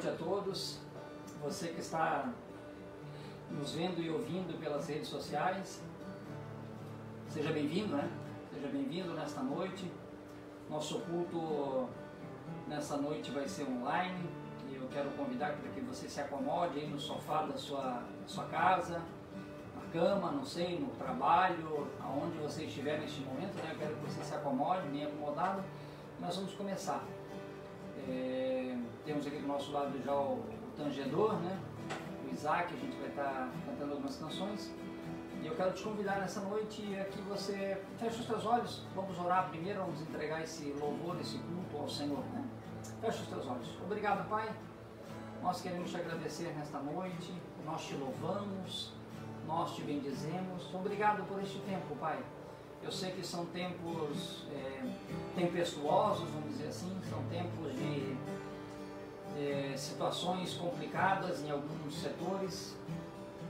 a todos, você que está nos vendo e ouvindo pelas redes sociais, seja bem-vindo, né? Seja bem-vindo nesta noite. Nosso culto nessa noite vai ser online e eu quero convidar para que você se acomode aí no sofá da sua casa, na cama, não sei, no trabalho, aonde você estiver neste momento, né? Eu quero que você se acomode, bem acomodado. Nós vamos começar. Temos aqui do nosso lado já o tangedor, né? O Isaac, a gente vai estar cantando algumas canções. E eu quero te convidar nessa noite a que você feche os teus olhos. Vamos orar primeiro, vamos entregar esse louvor, esse culto ao Senhor, né? Feche os teus olhos. Obrigado, Pai. Nós queremos te agradecer nesta noite. Nós te louvamos, nós te bendizemos. Obrigado por este tempo, Pai. Eu sei que são tempos tempestuosos, vamos dizer assim, são tempos de situações complicadas em alguns setores,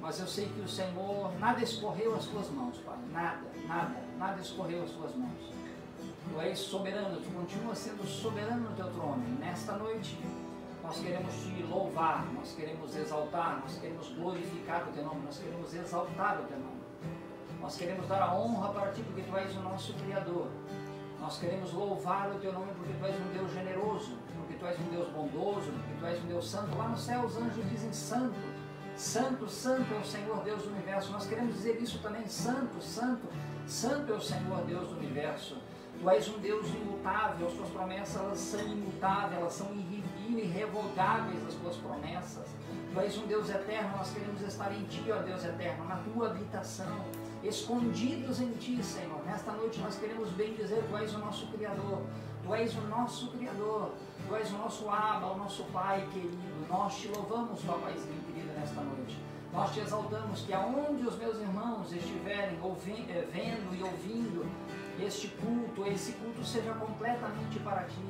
mas eu sei que o Senhor, nada escorreu às tuas mãos, Pai, nada escorreu às tuas mãos. Tu és soberano, tu continuas sendo soberano no teu trono. E nesta noite nós queremos te louvar, nós queremos exaltar, nós queremos glorificar o teu nome, nós queremos exaltar o teu nome. Nós queremos dar a honra para ti porque tu és o nosso Criador. Nós queremos louvar o teu nome porque tu és um Deus generoso, porque tu és um Deus bondoso, porque tu és um Deus santo. Lá no céu os anjos dizem santo, santo, santo é o Senhor Deus do universo. Nós queremos dizer isso também, santo, santo, santo é o Senhor Deus do universo. Tu és um Deus imutável, as tuas promessas elas são imutáveis, elas são irrevogáveis as tuas promessas. Tu és um Deus eterno, nós queremos estar em ti, ó Deus eterno, na tua habitação, escondidos em ti, Senhor. Nesta noite nós queremos bem dizer, tu és o nosso Criador, tu és o nosso Criador, tu és o nosso Abba, o nosso Pai querido. Nós te louvamos, ó Paizinho querido, nesta noite. Nós te exaltamos que aonde os meus irmãos estiverem vendo e ouvindo este culto, esse culto seja completamente para ti.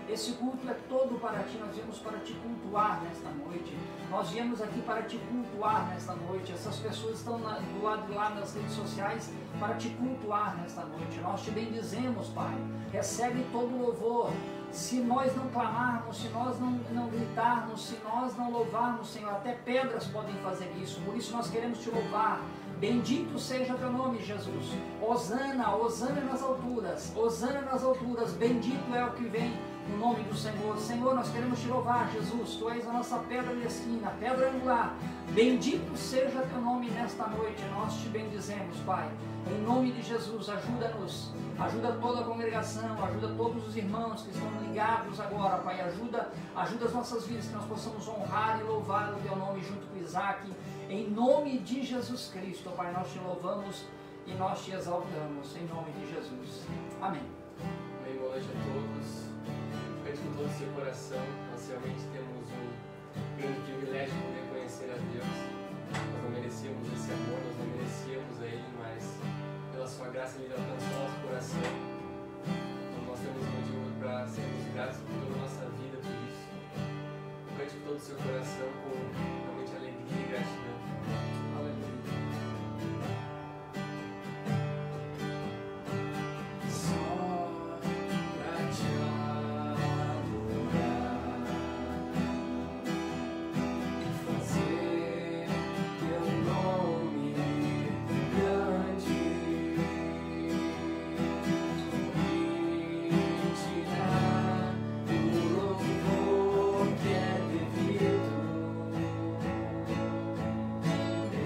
Esse culto é todo para ti, nós viemos para te cultuar nesta noite. Nós viemos aqui para te cultuar nesta noite. Essas pessoas estão do lado de lá nas redes sociais para te cultuar nesta noite. Nós te bendizemos, Pai. Recebe todo o louvor. Se nós não clamarmos, se nós não gritarmos, se nós não louvarmos, Senhor, até pedras podem fazer isso. Por isso nós queremos te louvar. Bendito seja teu nome, Jesus. Hosana, hosana nas alturas, hosana nas alturas. Bendito é o que vem no nome do Senhor. Senhor, nós queremos te louvar, Jesus. Tu és a nossa pedra de esquina, pedra angular. Bendito seja teu nome nesta noite. Nós te bendizemos, Pai. Em nome de Jesus, ajuda-nos. Ajuda toda a congregação, ajuda todos os irmãos que estão ligados agora, Pai. Ajuda as nossas vidas, que nós possamos honrar e louvar o teu nome junto com Isaac. Em nome de Jesus Cristo, Pai, nós te louvamos e nós te exaltamos. Em nome de Jesus. Amém. Amém. Boa noite a todos. Peço com todo o seu coração. Nós realmente temos um grande privilégio de poder conhecer a Deus. Nós não merecíamos esse amor, nós não merecíamos a Ele, mas pela sua graça Ele alcançou o nosso coração. Então nós temos motivo para sermos gratos por toda a nossa vida por isso. Cante com todo o seu coração, com realmente alegria e gratidão. Aleluia. Devido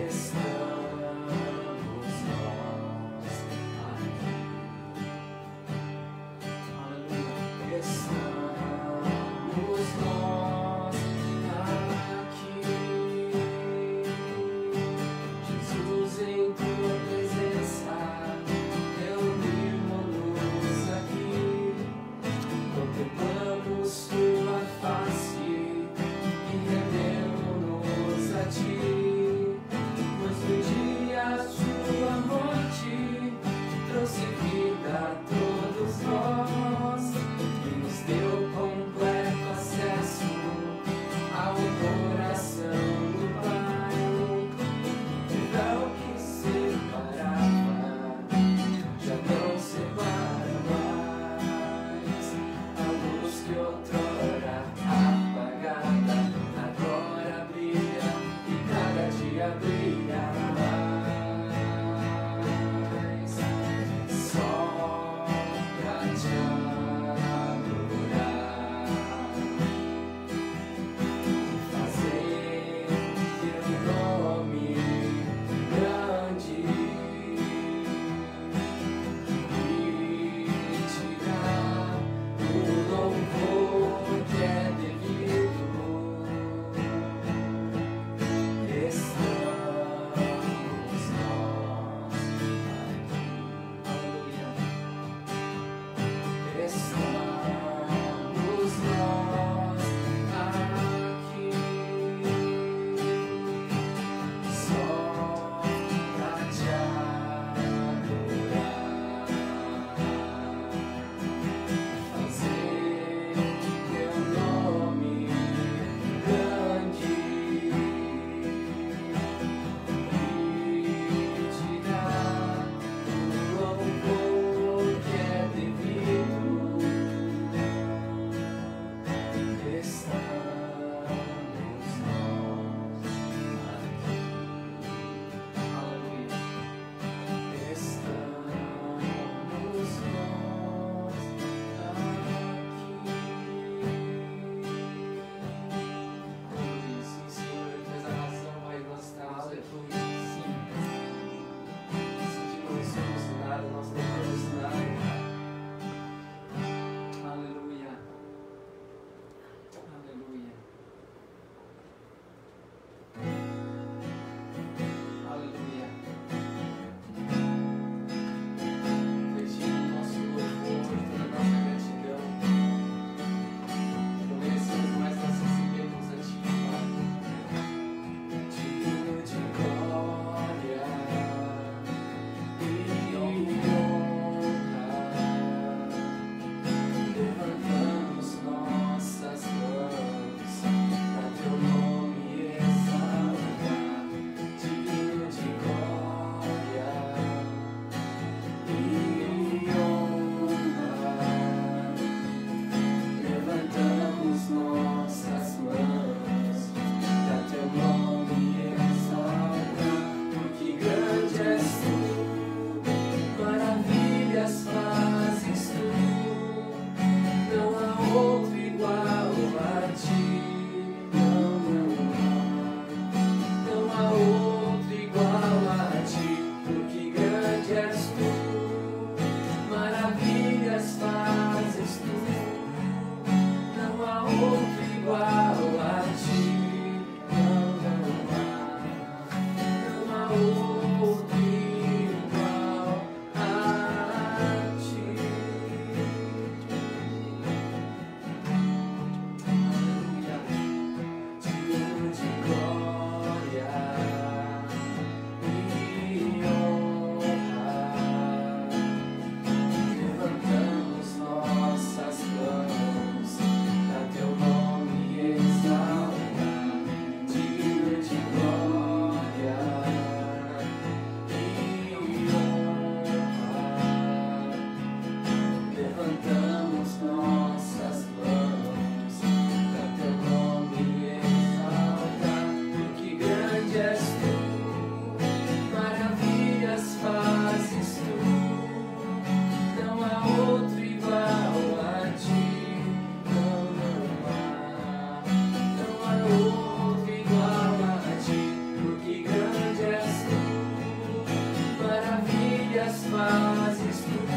fazes tudo,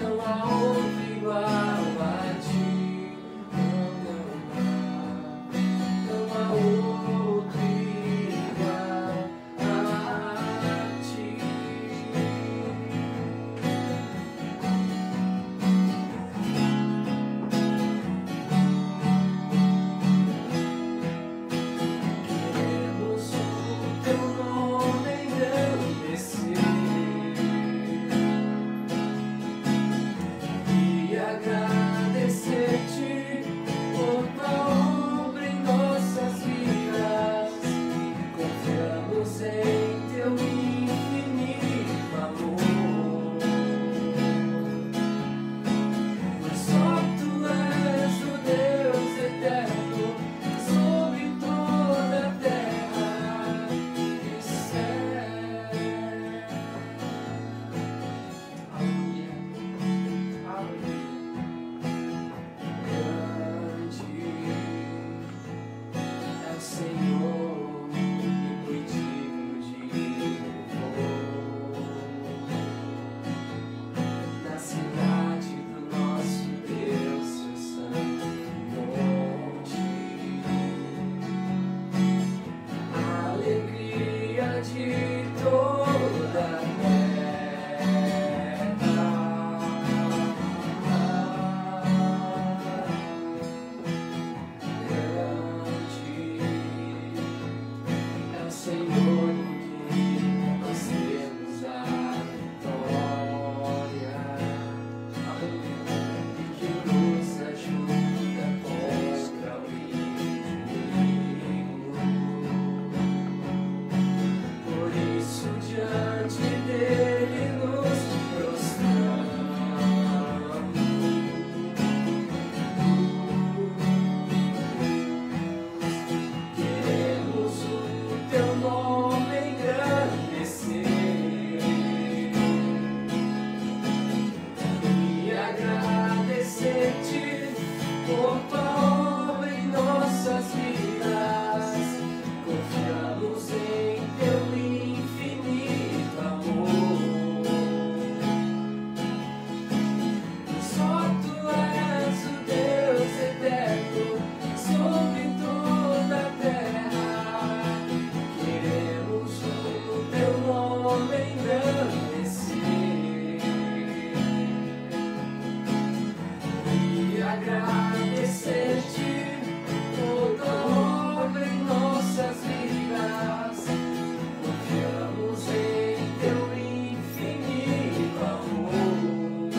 não há outro igual a ti. Não há outro igual a ti. Queremos o teu nome engrandecer e agradecer-te por tua obra em nossas vidas. Confiamos em teu infinito amor, pois só tu és o Deus eterno sobre toda a terra e céu. Aleluia. Aleluia. Grande é o Senhor e muito digno de louvor. Na cidade do nosso Deus, seu santo monte, a alegria de toda a grande é o Senhor em quem nós temos a vitória, e que nos ajuda contra o inimigo. Por isso diante dele nos prostramos. Queremos o teu nome engrandecer e agradecer-te por tua obra em nossas vidas. Confiamos em teu infinito amor, só tu és o Deus eterno sobre toda a terra. Queremos o teu nome engrandecer e agradecer-te por tua obra em nossas vidas. Confiamos em teu infinito amor,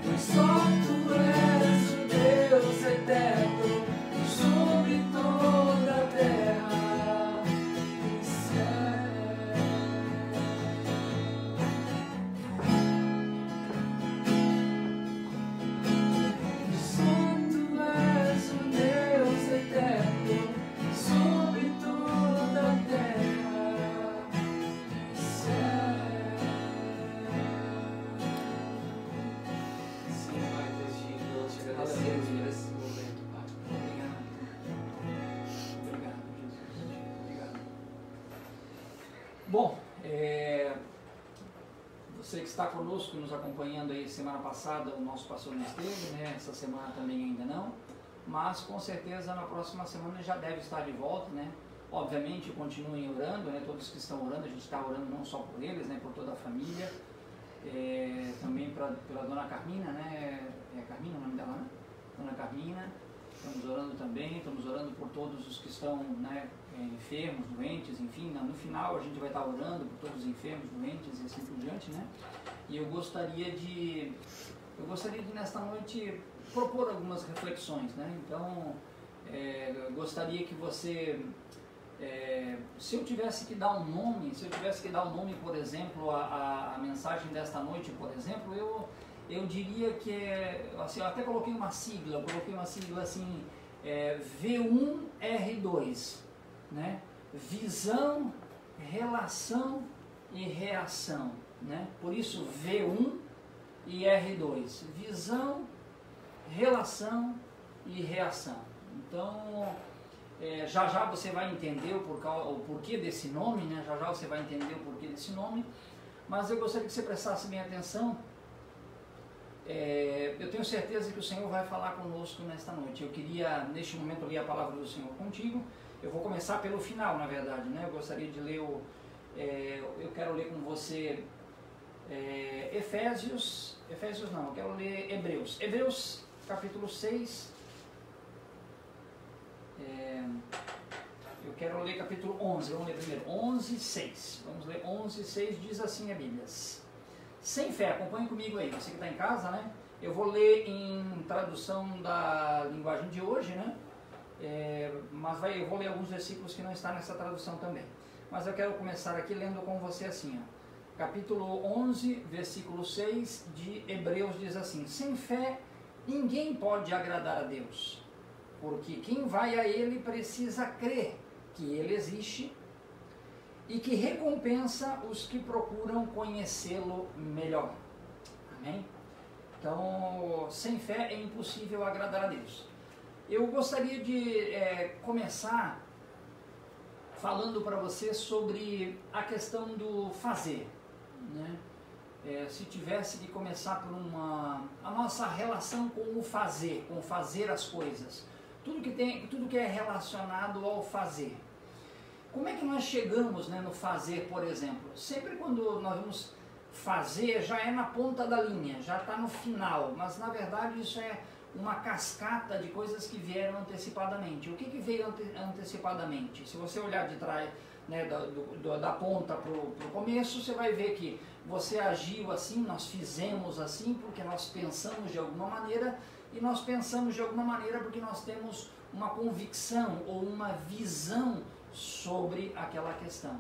pois só tu és o Deus eterno sobre toda a terra e céu. Só tu és o Deus eterno sobre toda a terra e céu. Sim, Pai, desde nós te agradecemos por esse momento, Pai. Obrigado. Obrigado, Jesus. Obrigado. Bom, você que está conosco, nos acompanhando aí semana passada, o nosso pastor não esteve, né? Essa semana também ainda não, mas com certeza na próxima semana já deve estar de volta, né? Obviamente continuem orando, né? Todos que estão orando, a gente está orando não só por eles, né? Por toda a família, também pela dona Carmina, né? É Carmina o nome dela, né? Dona Carmina, estamos orando também, estamos orando por todos os que estão, né? Enfermos, doentes, enfim, no final a gente vai estar orando por todos os enfermos, doentes e assim por diante, né? E eu gostaria de nesta noite propor algumas reflexões, né? Então, eu gostaria que você, se eu tivesse que dar um nome, por exemplo, a mensagem desta noite, por exemplo, eu diria que assim, eu até coloquei uma sigla assim, V1R2, né? Visão, relação e reação, né? Por isso V1 e R2, visão, relação e reação. Então, Já já você vai entender o porquê desse nome, né? Já já você vai entender o porquê desse nome. Mas eu gostaria que você prestasse bem atenção. Eu tenho certeza que o Senhor vai falar conosco nesta noite. Eu queria, neste momento, ler a palavra do Senhor contigo. Eu vou começar pelo final, na verdade, né? Eu gostaria de ler eu quero ler com você Efésios não, eu quero ler Hebreus capítulo 6. Eu quero ler capítulo 11, vamos ler primeiro 11, 6. Vamos ler 11, 6, diz assim a Bíblia. Sem fé, acompanhe comigo aí, você que está em casa, né? Eu vou ler em tradução da linguagem de hoje, né? Mas eu vou ler alguns versículos que não estão nessa tradução também. Mas eu quero começar aqui lendo com você assim, ó. Capítulo 11, versículo 6 de Hebreus diz assim: sem fé, ninguém pode agradar a Deus, porque quem vai a Ele precisa crer que Ele existe e que recompensa os que procuram conhecê-lo melhor. Amém? Então, sem fé é impossível agradar a Deus. Eu gostaria de começar falando para você sobre a questão do fazer, né? Se tivesse que começar por a nossa relação com o fazer, com fazer as coisas, tudo que é relacionado ao fazer. Como é que nós chegamos, né, no fazer, por exemplo? Sempre quando nós vamos fazer, já é na ponta da linha, já está no final, mas na verdade isso é uma cascata de coisas que vieram antecipadamente. O que veio antecipadamente? Se você olhar de trás, né, da ponta para o começo, você vai ver que você agiu assim, nós fizemos assim, porque nós pensamos de alguma maneira, e nós pensamos de alguma maneira porque nós temos uma convicção ou uma visão sobre aquela questão.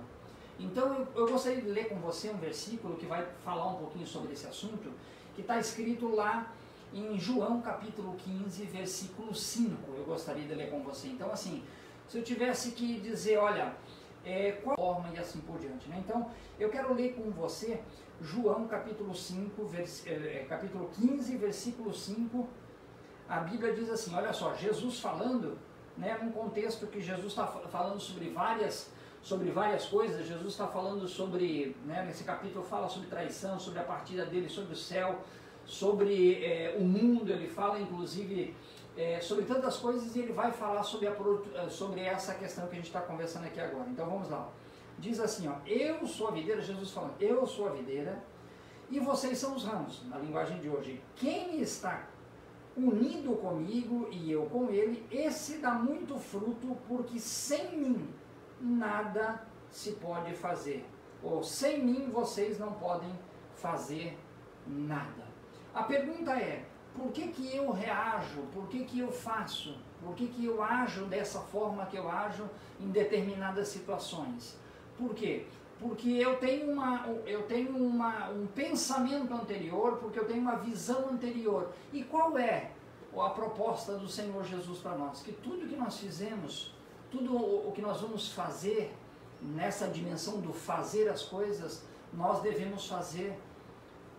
Então eu gostaria de ler com você um versículo que vai falar um pouquinho sobre esse assunto, que está escrito lá em João capítulo 15, versículo 5, eu gostaria de ler com você. Então assim, se eu tivesse que dizer, olha, qual forma e assim por diante, né? Então eu quero ler com você João capítulo 5, capítulo 15, versículo 5, a Bíblia diz assim, olha só, Jesus falando, né, num contexto que Jesus está falando sobre várias coisas. Jesus está falando sobre, né, nesse capítulo fala sobre traição, sobre a partida dele, sobre o céu, sobre o mundo, ele fala inclusive sobre tantas coisas, e ele vai falar sobre essa questão que a gente está conversando aqui agora. Então vamos lá, diz assim, ó, eu sou a videira, Jesus falando, eu sou a videira e vocês são os ramos, na linguagem de hoje. Quem está unido comigo e eu com ele, esse dá muito fruto, porque sem mim nada se pode fazer, ou sem mim vocês não podem fazer nada. A pergunta é, por que eu reajo, por que eu faço, por que eu ajo dessa forma que eu ajo em determinadas situações? Por quê? Porque eu tenho um pensamento anterior, porque eu tenho uma visão anterior. E qual é a proposta do Senhor Jesus para nós? Que tudo que nós fizemos, tudo o que nós vamos fazer nessa dimensão do fazer as coisas, nós devemos fazer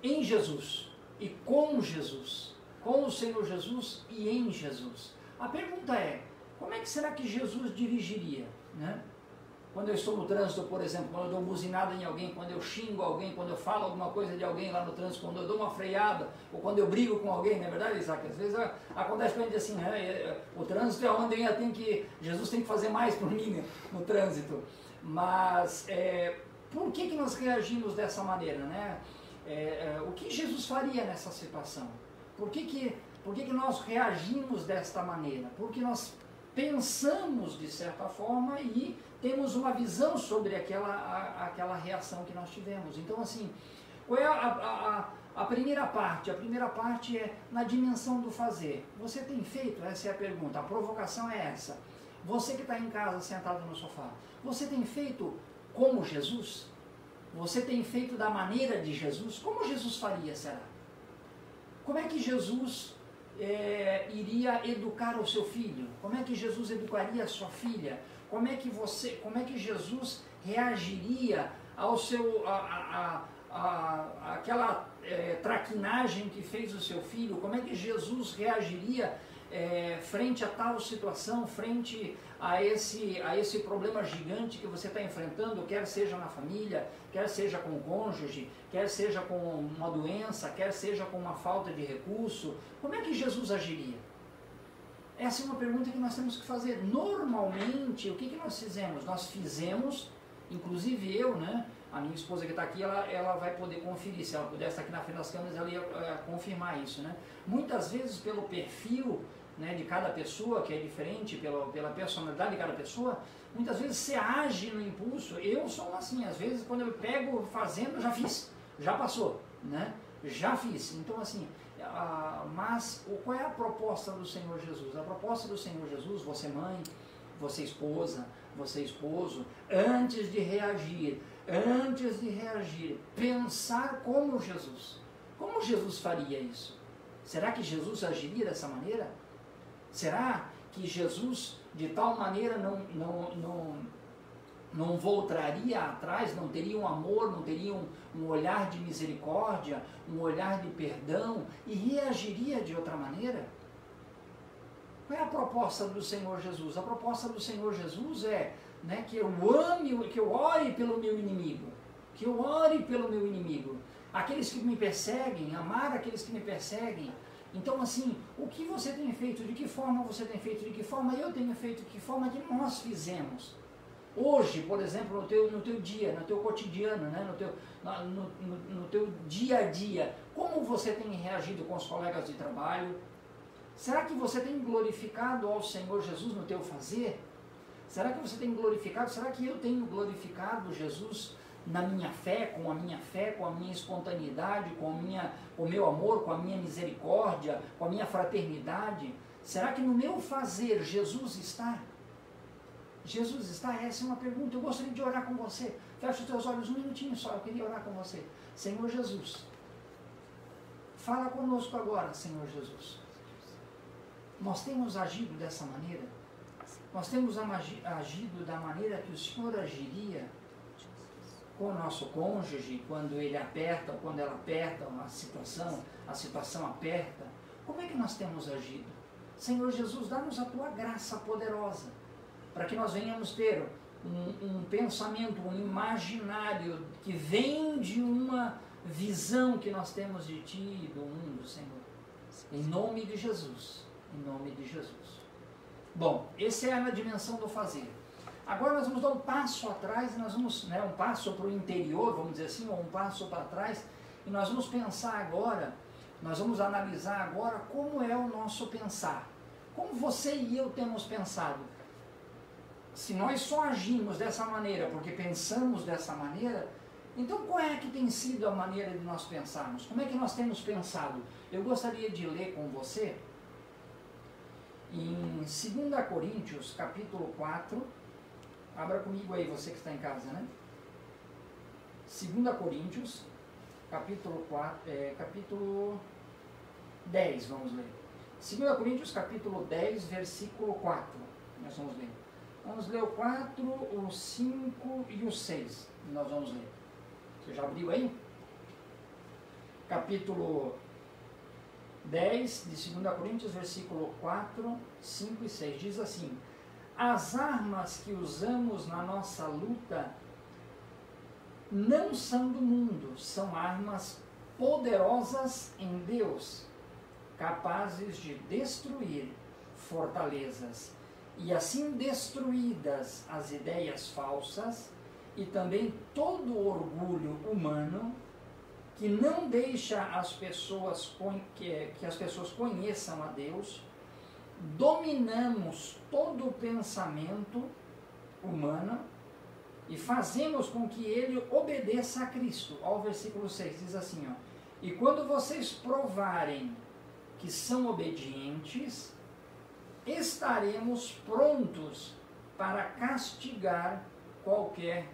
em Jesus e com Jesus, com o Senhor Jesus e em Jesus. A pergunta é, como é que será que Jesus dirigiria, né? Quando eu estou no trânsito, por exemplo, quando eu dou buzinada em alguém, quando eu xingo alguém, quando eu falo alguma coisa de alguém lá no trânsito, quando eu dou uma freada, ou quando eu brigo com alguém, não é verdade, Isaac? Às vezes acontece pra gente assim, o trânsito é onde Jesus tem que fazer mais por mim no trânsito. Mas por que nós reagimos dessa maneira, né? O que Jesus faria nessa situação? Por que nós reagimos desta maneira? Porque nós pensamos de certa forma e temos uma visão sobre aquela reação que nós tivemos. Então assim, qual é a primeira parte? A primeira parte é na dimensão do fazer. Você tem feito? Essa é a pergunta. A provocação é essa. Você que está em casa sentado no sofá, você tem feito como Jesus? Você tem feito da maneira de Jesus? Como Jesus faria, será? Como é que Jesus iria educar o seu filho? Como é que Jesus educaria a sua filha? Como é que Jesus reagiria ao aquela traquinagem que fez o seu filho? Como é que Jesus reagiria frente a tal situação, frente a esse problema gigante que você está enfrentando, quer seja na família, quer seja com o cônjuge, quer seja com uma doença, quer seja com uma falta de recurso, como é que Jesus agiria? Essa é uma pergunta que nós temos que fazer. Normalmente, o que nós fizemos? Nós fizemos, inclusive eu, né? A minha esposa que está aqui, ela vai poder conferir. Se ela pudesse estar aqui na frente das câmeras, ela ia confirmar isso, né? Muitas vezes, pelo perfil, né, de cada pessoa, que é diferente, pela personalidade de cada pessoa, muitas vezes você age no impulso. Eu sou assim, às vezes quando eu pego fazendo, já fiz, já passou, né? Já fiz. Então assim, mas qual é a proposta do Senhor Jesus? A proposta do Senhor Jesus, você mãe, você esposa, você esposo, antes de reagir, pensar como Jesus. Como Jesus faria isso? Será que Jesus agiria dessa maneira? Será que Jesus, de tal maneira, não voltaria atrás, não teria um amor, não teria um olhar de misericórdia, um olhar de perdão e reagiria de outra maneira? Qual é a proposta do Senhor Jesus? A proposta do Senhor Jesus é, né, que eu ame, que eu ore pelo meu inimigo, que eu ore pelo meu inimigo. Aqueles que me perseguem, amar aqueles que me perseguem. Então, assim, o que você tem feito, de que forma você tem feito, de que forma eu tenho feito, de que forma que nós fizemos. Hoje, por exemplo, no teu dia, no teu cotidiano, né, no teu dia a dia, como você tem reagido com os colegas de trabalho? Será que você tem glorificado ao Senhor Jesus no teu fazer? Será que você tem glorificado? Será que eu tenho glorificado Jesus na minha fé, com a minha espontaneidade, com o meu amor, com a minha misericórdia, com a minha fraternidade? Será que no meu fazer Jesus está? Jesus está? Essa é uma pergunta. Eu gostaria de orar com você. Fecha os teus olhos um minutinho só, eu queria orar com você. Senhor Jesus, fala conosco agora, Senhor Jesus. Nós temos agido dessa maneira? Nós temos agido da maneira que o Senhor agiria com o nosso cônjuge, quando ele aperta ou quando ela aperta a situação aperta? Como é que nós temos agido? Senhor Jesus, dá-nos a tua graça poderosa, para que nós venhamos ter um pensamento, um imaginário que vem de uma visão que nós temos de Ti e do mundo, Senhor. Em nome de Jesus. Em nome de Jesus. Bom, esse é na dimensão do fazer. Agora nós vamos dar um passo atrás, nós vamos, né, um passo para o interior, vamos dizer assim, ou um passo para trás, e nós vamos pensar agora, nós vamos analisar agora como é o nosso pensar. Como você e eu temos pensado. Se nós só agimos dessa maneira porque pensamos dessa maneira, então qual é que tem sido a maneira de nós pensarmos? Como é que nós temos pensado? Eu gostaria de ler com você em 2 Coríntios, capítulo 4, abra comigo aí, você que está em casa, né? 2 Coríntios, capítulo 10, vamos ler. 2 Coríntios, capítulo 10, versículo 4, nós vamos ler. Vamos ler o 4, o 5 e o 6, nós vamos ler. Você já abriu aí? Capítulo 10 de 2 Coríntios, versículo 4, 5 e 6, diz assim: as armas que usamos na nossa luta não são do mundo, são armas poderosas em Deus, capazes de destruir fortalezas, e assim destruídas as ideias falsas e também todo o orgulho humano que não deixa as pessoas que as pessoas conheçam a Deus. Dominamos todo o pensamento humano e fazemos com que ele obedeça a Cristo. Ó, o versículo 6 diz assim, ó: e quando vocês provarem que são obedientes, estaremos prontos para castigar qualquer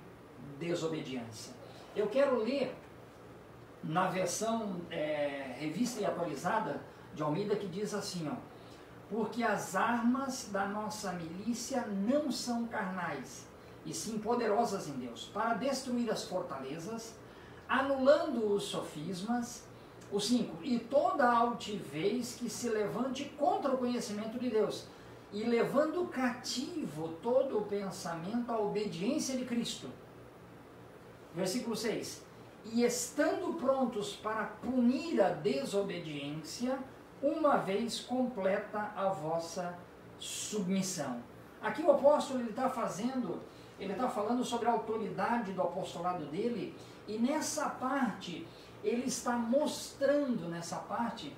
desobediência. Eu quero ler na versão revista e atualizada de Almeida, que diz assim, ó: porque as armas da nossa milícia não são carnais, e sim poderosas em Deus, para destruir as fortalezas, anulando os sofismas, O 5, e toda altivez que se levante contra o conhecimento de Deus, e levando cativo todo o pensamento à obediência de Cristo. Versículo 6, e estando prontos para punir a desobediência, uma vez completa a vossa submissão. Aqui o apóstolo ele está falando sobre a autoridade do apostolado dele, e nessa parte, ele está mostrando nessa parte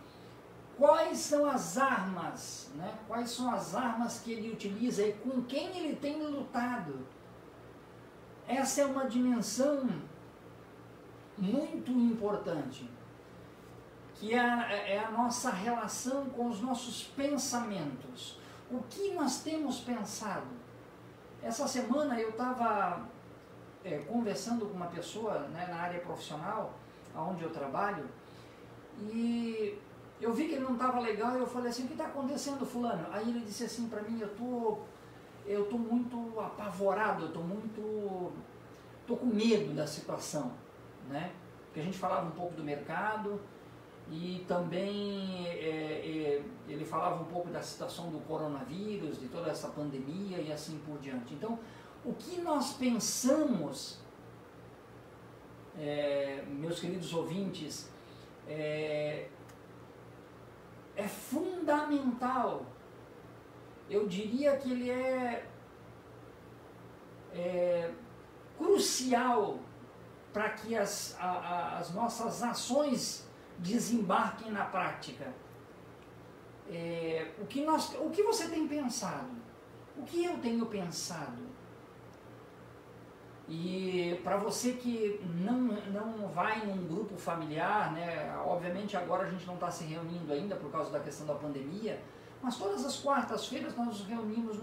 quais são as armas, né? Quais são as armas que ele utiliza e com quem ele tem lutado. Essa é uma dimensão muito importante, que é a nossa relação com os nossos pensamentos. O que nós temos pensado? Essa semana eu estava conversando com uma pessoa, né, na área profissional, onde eu trabalho, e eu vi que ele não estava legal, e eu falei assim, o que está acontecendo, fulano? Aí ele disse assim para mim, eu tô muito apavorado, tô com medo da situação, né? Porque a gente falava um pouco do mercado, e também ele falava um pouco da situação do coronavírus, de toda essa pandemia e assim por diante. Então, o que nós pensamos, meus queridos ouvintes, é fundamental. Eu diria que ele é crucial para que as nossas ações desembarquem na prática. O que você tem pensado? O que eu tenho pensado? E para você que não vai num grupo familiar, né, obviamente agora a gente não está se reunindo ainda por causa da questão da pandemia, mas todas as quartas-feiras nós nos reunimos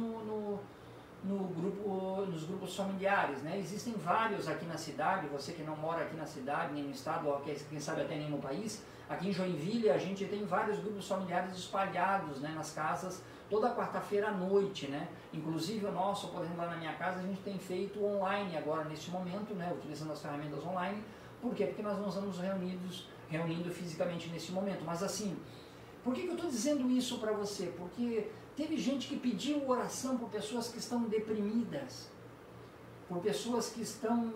nos grupos familiares, né? Existem vários aqui na cidade, você que não mora aqui na cidade, nem no estado, ou quem sabe até nem no país, aqui em Joinville a gente tem vários grupos familiares espalhados, né, nas casas, toda quarta-feira à noite, né? Inclusive o nosso, por exemplo, lá na minha casa, a gente tem feito online agora, neste momento, né? Utilizando as ferramentas online. Por quê? Porque nós não estamos reunindo fisicamente nesse momento. Mas assim, por que eu estou dizendo isso para você? Porque teve gente que pediu oração por pessoas que estão deprimidas, por pessoas que estão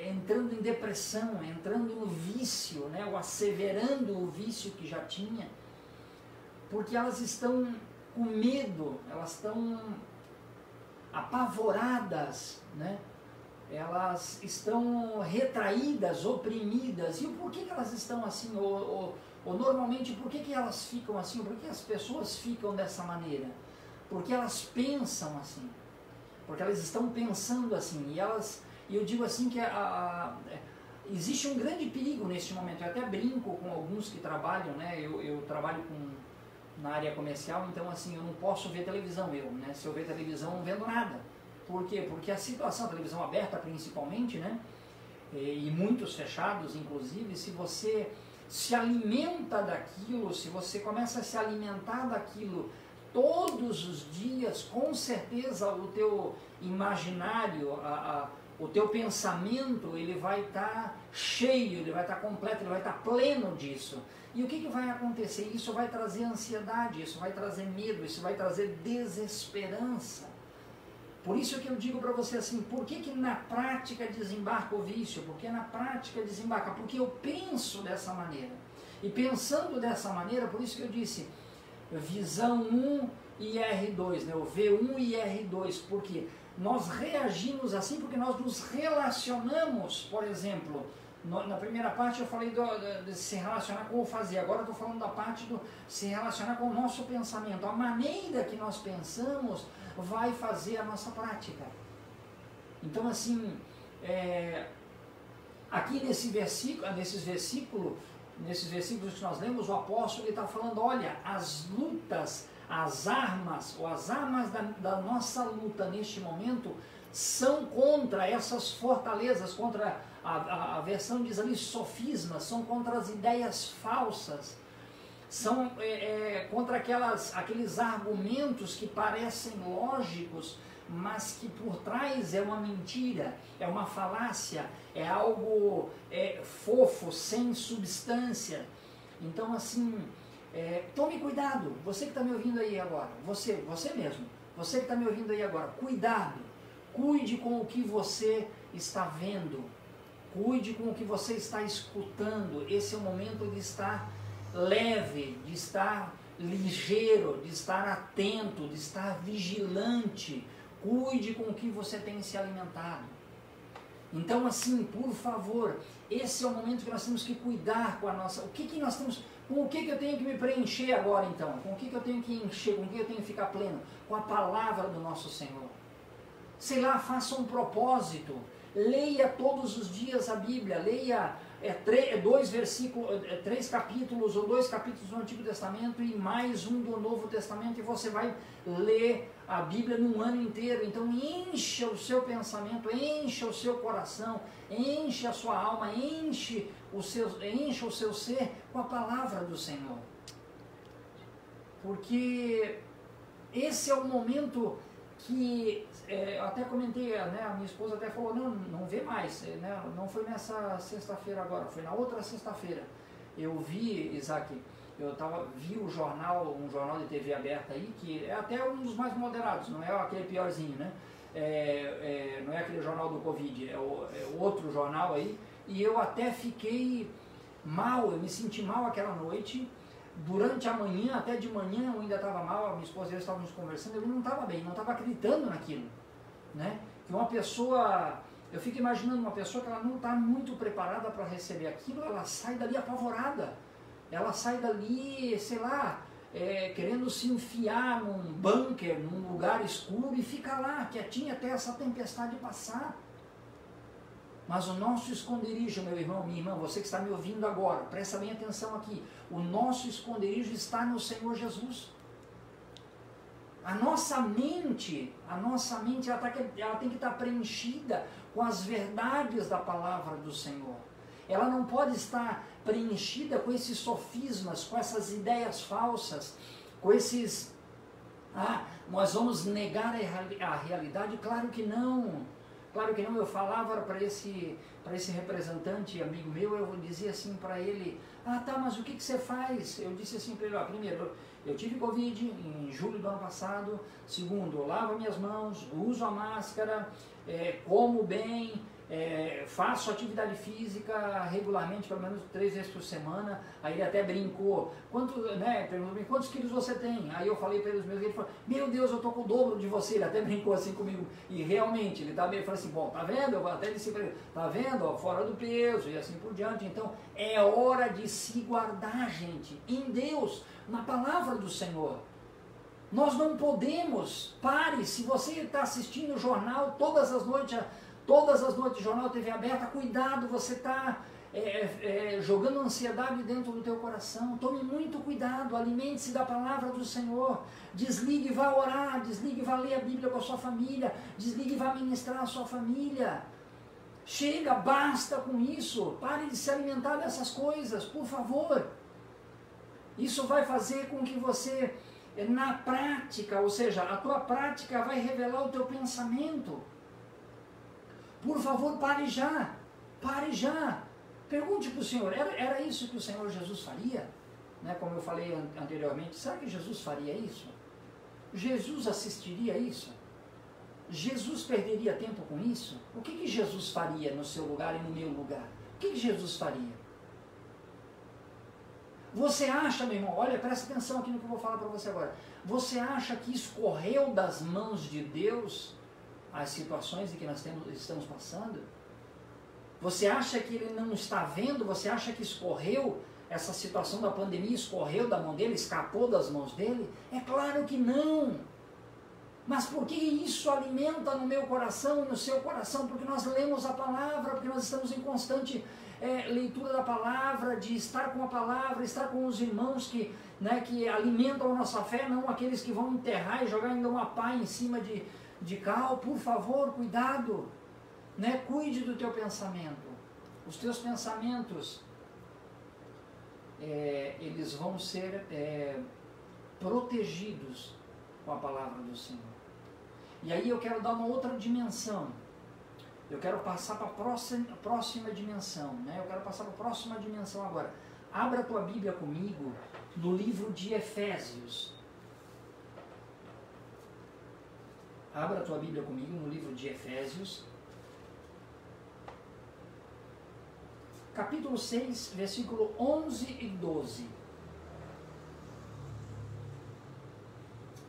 entrando em depressão, entrando no vício, né? Ou asseverando o vício que já tinha, porque elas estão com medo, elas estão apavoradas, né? Elas estão retraídas, oprimidas. E por que elas estão assim? Ou normalmente, por que elas ficam assim? Por que as pessoas ficam dessa maneira? Porque elas pensam assim. Porque elas estão pensando assim. E eu digo assim que existe um grande perigo neste momento. Eu até brinco com alguns que trabalham, né? Eu trabalho na área comercial, então assim, eu não posso ver televisão, né? Se eu ver televisão, não vendo nada. Por quê? Porque a situação, a televisão aberta principalmente, né? E muitos fechados, inclusive, se você se alimenta daquilo, se você começa a se alimentar daquilo todos os dias, com certeza o teu imaginário, o teu pensamento, ele vai estar cheio, ele vai estar completo, ele vai estar pleno disso. E o que vai acontecer? Isso vai trazer ansiedade, isso vai trazer medo, isso vai trazer desesperança. Por isso que eu digo para você assim, por que na prática desembarca o vício? Porque na prática desembarca, porque eu penso dessa maneira. E pensando dessa maneira, por isso que eu disse, visão 1 e R2, né? O V1 e R2, porque nós reagimos assim porque nós nos relacionamos, por exemplo, na primeira parte eu falei de se relacionar com o fazer, agora eu estou falando da parte do se relacionar com o nosso pensamento. A maneira que nós pensamos vai fazer a nossa prática. Então assim, aqui nesses versículos que nós lemos, o apóstolo está falando, olha, as lutas, as armas da nossa luta neste momento são contra essas fortalezas, contra a versão diz ali sofismas, são contra as ideias falsas, são contra aqueles argumentos que parecem lógicos, mas que por trás é uma mentira, é uma falácia, é algo fofo, sem substância. Então assim, tome cuidado, você que está me ouvindo aí agora, você mesmo, você que está me ouvindo aí agora, cuidado, cuide com o que você está vendo, cuide com o que você está escutando. Esse é o momento de estar leve, de estar ligeiro, de estar atento, de estar vigilante. Cuide com o que você tem se alimentado. Então assim, por favor, esse é o momento que nós temos que cuidar com a nossa... Com o que eu tenho que me preencher agora então? Com o que eu tenho que encher? Com o que eu tenho que ficar pleno? Com a palavra do nosso Senhor. Sei lá, faça um propósito. Leia todos os dias a Bíblia. Leia 3 capítulos ou 2 capítulos do Antigo Testamento e mais um do Novo Testamento, e você vai ler a Bíblia num ano inteiro. Então encha o seu pensamento, encha o seu coração, enche a sua alma, enche o seu ser com a palavra do Senhor. Porque esse é o momento que, eu até comentei, né, a minha esposa até falou, não vê mais, né, não foi nessa sexta-feira agora, foi na outra sexta-feira. Eu vi, Isaac, vi um jornal de TV aberta aí, que é até um dos mais moderados, não é aquele piorzinho, né? Não é aquele jornal do Covid, é outro jornal aí, e eu até fiquei mal, eu me senti mal aquela noite. Durante a manhã, até de manhã eu ainda estava mal, a minha esposa e eu estávamos conversando, eu não estava bem, não estava acreditando naquilo, né? Que uma pessoa, eu fico imaginando uma pessoa que ela não está muito preparada para receber aquilo, ela sai dali apavorada, ela sai dali, sei lá, querendo se enfiar num bunker, num lugar escuro e fica lá, quietinha até essa tempestade passar. Mas o nosso esconderijo, meu irmão, minha irmã, você que está me ouvindo agora, presta bem atenção aqui. O nosso esconderijo está no Senhor Jesus. A nossa mente ela tem que estar preenchida com as verdades da palavra do Senhor. Ela não pode estar preenchida com esses sofismas, com essas ideias falsas, com esses... nós vamos negar a realidade? Claro que não. Claro que não. Eu falava para esse representante, amigo meu, eu dizia assim para ele, mas o que você faz? Eu disse assim para ele, primeiro, eu tive Covid em julho do ano passado, segundo, eu lavo minhas mãos, uso a máscara, como bem, faço atividade física regularmente, pelo menos 3 vezes por semana. Aí ele até brincou, perguntou, quantos quilos você tem? Aí eu falei para ele os meus, ele falou, meu Deus, eu tô com o dobro de você. Ele até brincou assim comigo, e realmente, ele falou assim, bom, tá vendo? Eu até disse para ele, tá vendo? Fora do peso, e assim por diante. Então, é hora de se guardar, gente, em Deus, na palavra do Senhor. Nós não podemos, se você está assistindo o jornal todas as noites, jornal TV aberta, cuidado, você está jogando ansiedade dentro do teu coração. Tome muito cuidado, alimente-se da palavra do Senhor, desligue e vá orar, desligue e vá ler a Bíblia com a sua família, desligue e vá ministrar a sua família. Chega, basta com isso, pare de se alimentar dessas coisas, por favor. Isso vai fazer com que você, na prática, ou seja, a tua prática vai revelar o teu pensamento. Por favor, pare já, pergunte para o Senhor, era isso que o Senhor Jesus faria? Né, como eu falei anteriormente, será que Jesus faria isso? Jesus assistiria isso? Jesus perderia tempo com isso? O que Jesus faria no seu lugar e no meu lugar? O que Jesus faria? Você acha, meu irmão, olha, presta atenção aqui no que eu vou falar para você agora, você acha que escorreu das mãos de Deus as situações em que nós estamos passando? Você acha que Ele não está vendo? Você acha que escorreu, essa situação da pandemia escorreu da mão dele, escapou das mãos dele? É claro que não. Mas por que isso alimenta no meu coração e no seu coração? Porque nós lemos a palavra, porque nós estamos em constante leitura da palavra, de estar com a palavra, estar com os irmãos que alimentam a nossa fé, não aqueles que vão enterrar e jogar ainda uma pá em cima de cal. Por favor, cuidado, cuide do teu pensamento. Os teus pensamentos, eles vão ser protegidos com a palavra do Senhor. E aí eu quero dar uma outra dimensão. Eu quero passar para a próxima dimensão, né? Eu quero passar para a próxima dimensão agora. Abra a tua Bíblia comigo no livro de Efésios. Abra a tua Bíblia comigo no livro de Efésios. Capítulo 6, versículo 11 e 12.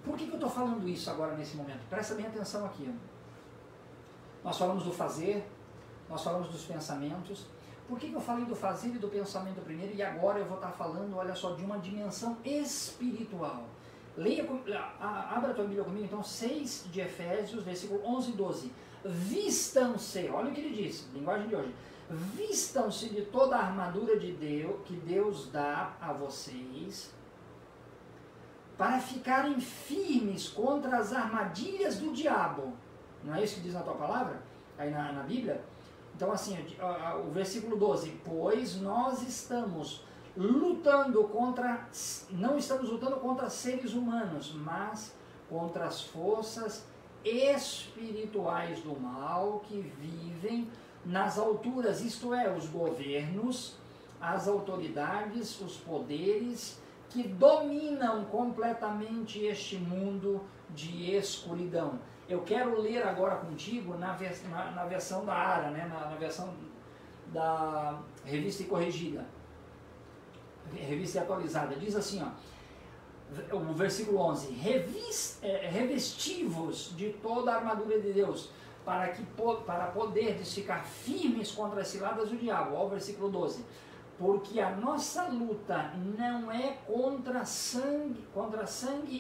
Por que eu estou falando isso agora nesse momento? Presta bem atenção aqui. Nós falamos do fazer, nós falamos dos pensamentos. Por que eu falei do fazer e do pensamento primeiro e agora eu vou estar falando, olha só, de uma dimensão espiritual? Abra a tua Bíblia comigo, então, 6 de Efésios, versículo 11 e 12. Vistam-se, olha o que ele diz, linguagem de hoje. Vistam-se de toda a armadura de Deus, que Deus dá a vocês, para ficarem firmes contra as armadilhas do diabo. Não é isso que diz na tua palavra? Aí na Bíblia? Então assim, o versículo 12. Pois nós estamos lutando não estamos lutando contra seres humanos, mas contra as forças espirituais do mal que vivem nas alturas, isto é, os governos, as autoridades, os poderes que dominam completamente este mundo de escuridão. Eu quero ler agora contigo na versão da ARA, né? na versão da Revista e Corrigida, Revista e Atualizada. Diz assim, ó, o versículo 11: revesti-vos de toda a armadura de Deus, para poderdes ficar firmes contra as ciladas do diabo. Ó, o versículo 12. Porque a nossa luta não é contra sangue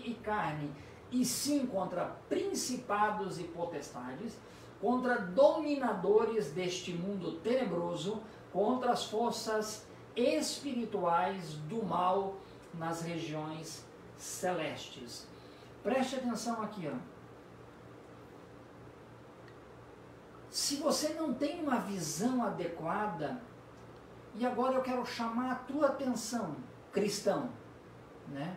e carne, e sim contra principados e potestades, contra dominadores deste mundo tenebroso, contra as forças espirituais do mal nas regiões celestes. Preste atenção aqui, ó. Se você não tem uma visão adequada, e agora eu quero chamar a tua atenção, cristão, né?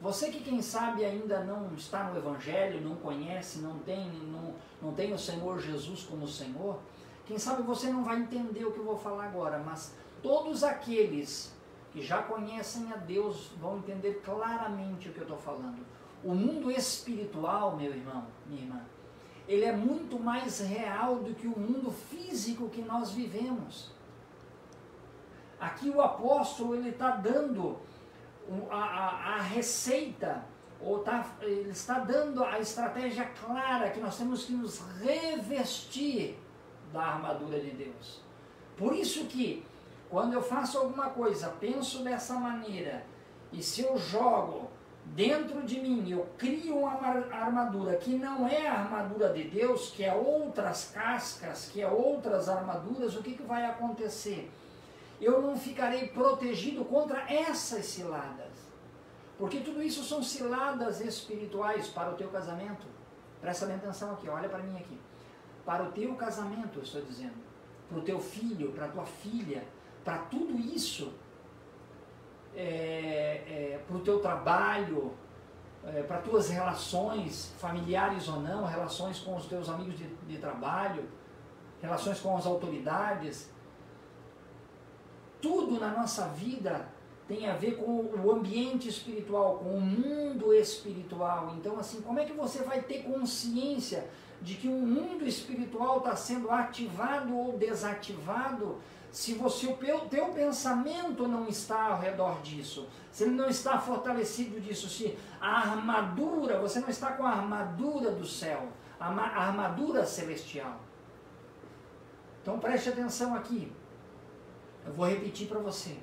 Você que quem sabe ainda não está no Evangelho, não conhece, não tem o Senhor Jesus como Senhor, quem sabe você não vai entender o que eu vou falar agora, mas todos aqueles que já conhecem a Deus vão entender claramente o que eu estou falando. O mundo espiritual, meu irmão, minha irmã, ele é muito mais real do que o mundo físico que nós vivemos. Aqui o apóstolo ele está dando a receita, ele está dando a estratégia clara que nós temos que nos revestir da armadura de Deus. Por isso que quando eu faço alguma coisa, penso dessa maneira, e se eu jogo dentro de mim, eu crio uma armadura que não é a armadura de Deus, que é outras cascas, que é outras armaduras, o que vai acontecer? Eu não ficarei protegido contra essas ciladas. Porque tudo isso são ciladas espirituais para o teu casamento. Presta bem atenção aqui, olha para mim aqui. Para o teu casamento, eu estou dizendo. Para o teu filho, para a tua filha, para tudo isso. Para o teu trabalho, para tuas relações, familiares ou não, relações com os teus amigos de trabalho, relações com as autoridades. Tudo na nossa vida tem a ver com o ambiente espiritual, com o mundo espiritual. Então, assim, como é que você vai ter consciência de que o mundo espiritual está sendo ativado ou desativado se o teu pensamento não está ao redor disso, se ele não está fortalecido disso, se a armadura, você não está com a armadura do céu, a armadura celestial. Então preste atenção aqui. Eu vou repetir para você.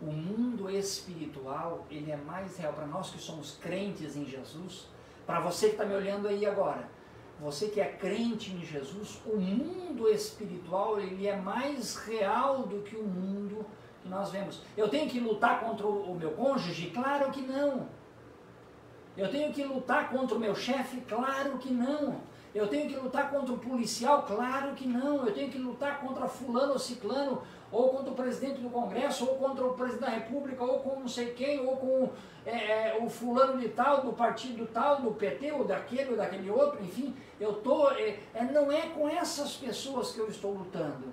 O mundo espiritual, ele é mais real para nós que somos crentes em Jesus. Para você que está me olhando aí agora, você que é crente em Jesus, o mundo espiritual, ele é mais real do que o mundo que nós vemos. Eu tenho que lutar contra o meu cônjuge? Claro que não. Eu tenho que lutar contra o meu chefe? Claro que não. Eu tenho que lutar contra o policial? Claro que não. Eu tenho que lutar contra fulano ou ciclano ou contra o presidente do Congresso, ou contra o presidente da República, ou com não sei quem, ou com o fulano de tal, do partido tal, do PT, ou daquele outro, enfim, não é com essas pessoas que eu estou lutando.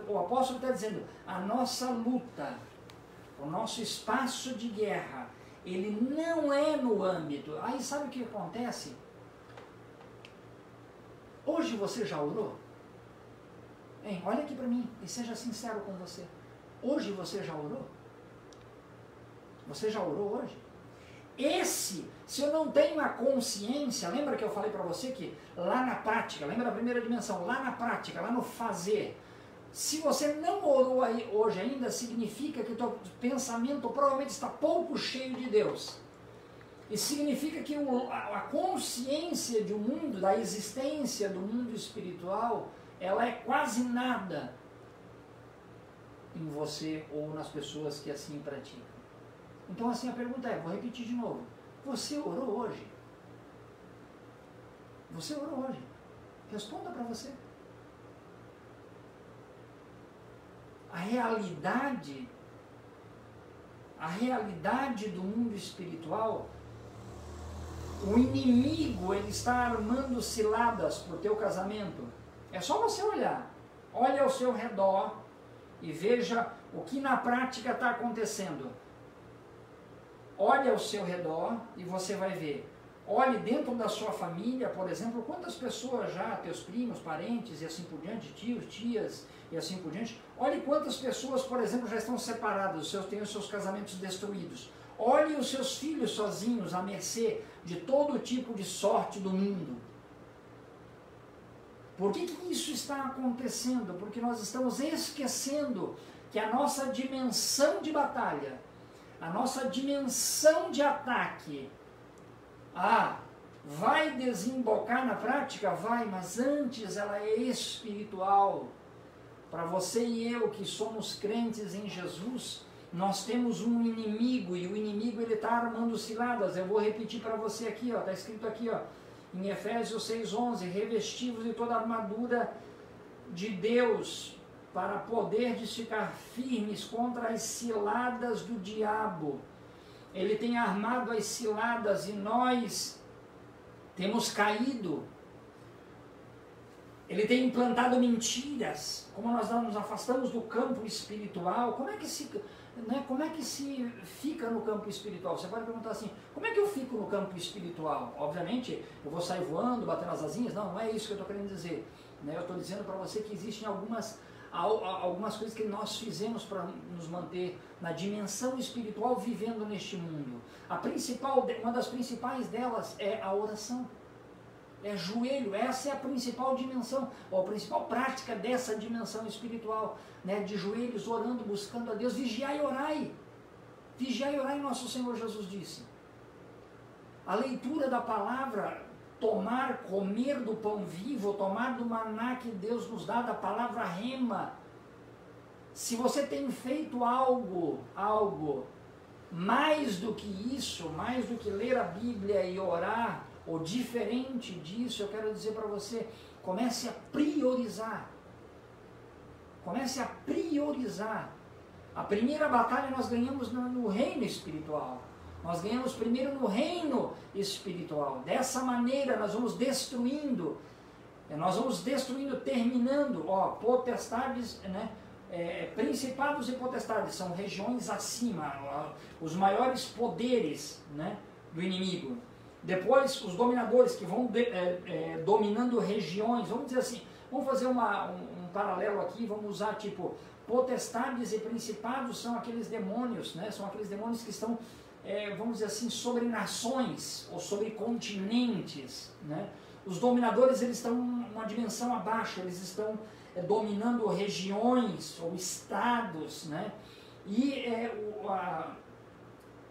O apóstolo está dizendo, a nossa luta, o nosso espaço de guerra, ele não é no âmbito. Aí sabe o que acontece? Hoje você já orou? Hein, olha aqui para mim e seja sincero com você. Hoje você já orou? Você já orou hoje? Se eu não tenho a consciência, lembra que eu falei para você que lá na prática, lembra da primeira dimensão, lá na prática, lá no fazer, se você não orou aí hoje ainda, significa que o teu pensamento provavelmente está pouco cheio de Deus. E significa que a consciência do mundo, da existência do mundo espiritual, ela é quase nada em você ou nas pessoas que assim praticam. Então assim a pergunta vou repetir de novo, você orou hoje? Você orou hoje? Responda para você. A realidade do mundo espiritual, o inimigo, ele está armando ciladas para o teu casamento. É só você olhar. Olha ao seu redor e veja o que na prática está acontecendo. Olha ao seu redor e você vai ver. Olhe dentro da sua família, por exemplo, quantas pessoas já, teus primos, parentes e assim por diante, tios, tias e assim por diante. Olhe quantas pessoas, por exemplo, já estão separadas, têm os seus casamentos destruídos. Olhe os seus filhos sozinhos, à mercê de todo tipo de sorte do mundo. Por que isso está acontecendo? Porque nós estamos esquecendo que a nossa dimensão de batalha, a nossa dimensão de ataque, vai desembocar na prática? Vai, mas antes ela é espiritual. Para você e eu que somos crentes em Jesus, nós temos um inimigo, e o inimigo ele está armando ciladas. Eu vou repetir para você aqui, está escrito aqui, em Efésios 6,11, revestivos de toda a armadura de Deus, para poderdes ficar firmes contra as ciladas do diabo. Ele tem armado as ciladas e nós temos caído. Ele tem implantado mentiras. Como nós nos afastamos do campo espiritual, como é que se fica no campo espiritual? Você pode perguntar assim, como é que eu fico no campo espiritual? Obviamente, eu vou sair voando, batendo as asinhas? Não é isso que eu estou querendo dizer. Eu estou dizendo para você que existem algumas coisas que nós fizemos para nos manter na dimensão espiritual vivendo neste mundo. Uma das principais delas é a oração. É joelho, essa é a principal dimensão, ou a principal prática dessa dimensão espiritual, de joelhos, orando, buscando a Deus. Vigiai e orai. Vigiai e orai, nosso Senhor Jesus disse. A leitura da palavra, comer do pão vivo, tomar do maná que Deus nos dá, da palavra rema. Se você tem feito algo mais do que isso, mais do que ler a Bíblia e orar, ou diferente disso, eu quero dizer para você, comece a priorizar. Comece a priorizar. A primeira batalha nós ganhamos no reino espiritual. Nós ganhamos primeiro no reino espiritual. Dessa maneira nós vamos destruindo, terminando, potestades, principados e potestades, são regiões acima, os maiores poderes, do inimigo. Depois os dominadores que vão dominando regiões, vamos dizer assim, vamos fazer um paralelo aqui, vamos usar tipo, potestades e principados são aqueles demônios, são aqueles demônios que estão, vamos dizer assim, sobre nações ou sobre continentes, Os dominadores, eles estão uma dimensão abaixo, eles estão dominando regiões ou estados,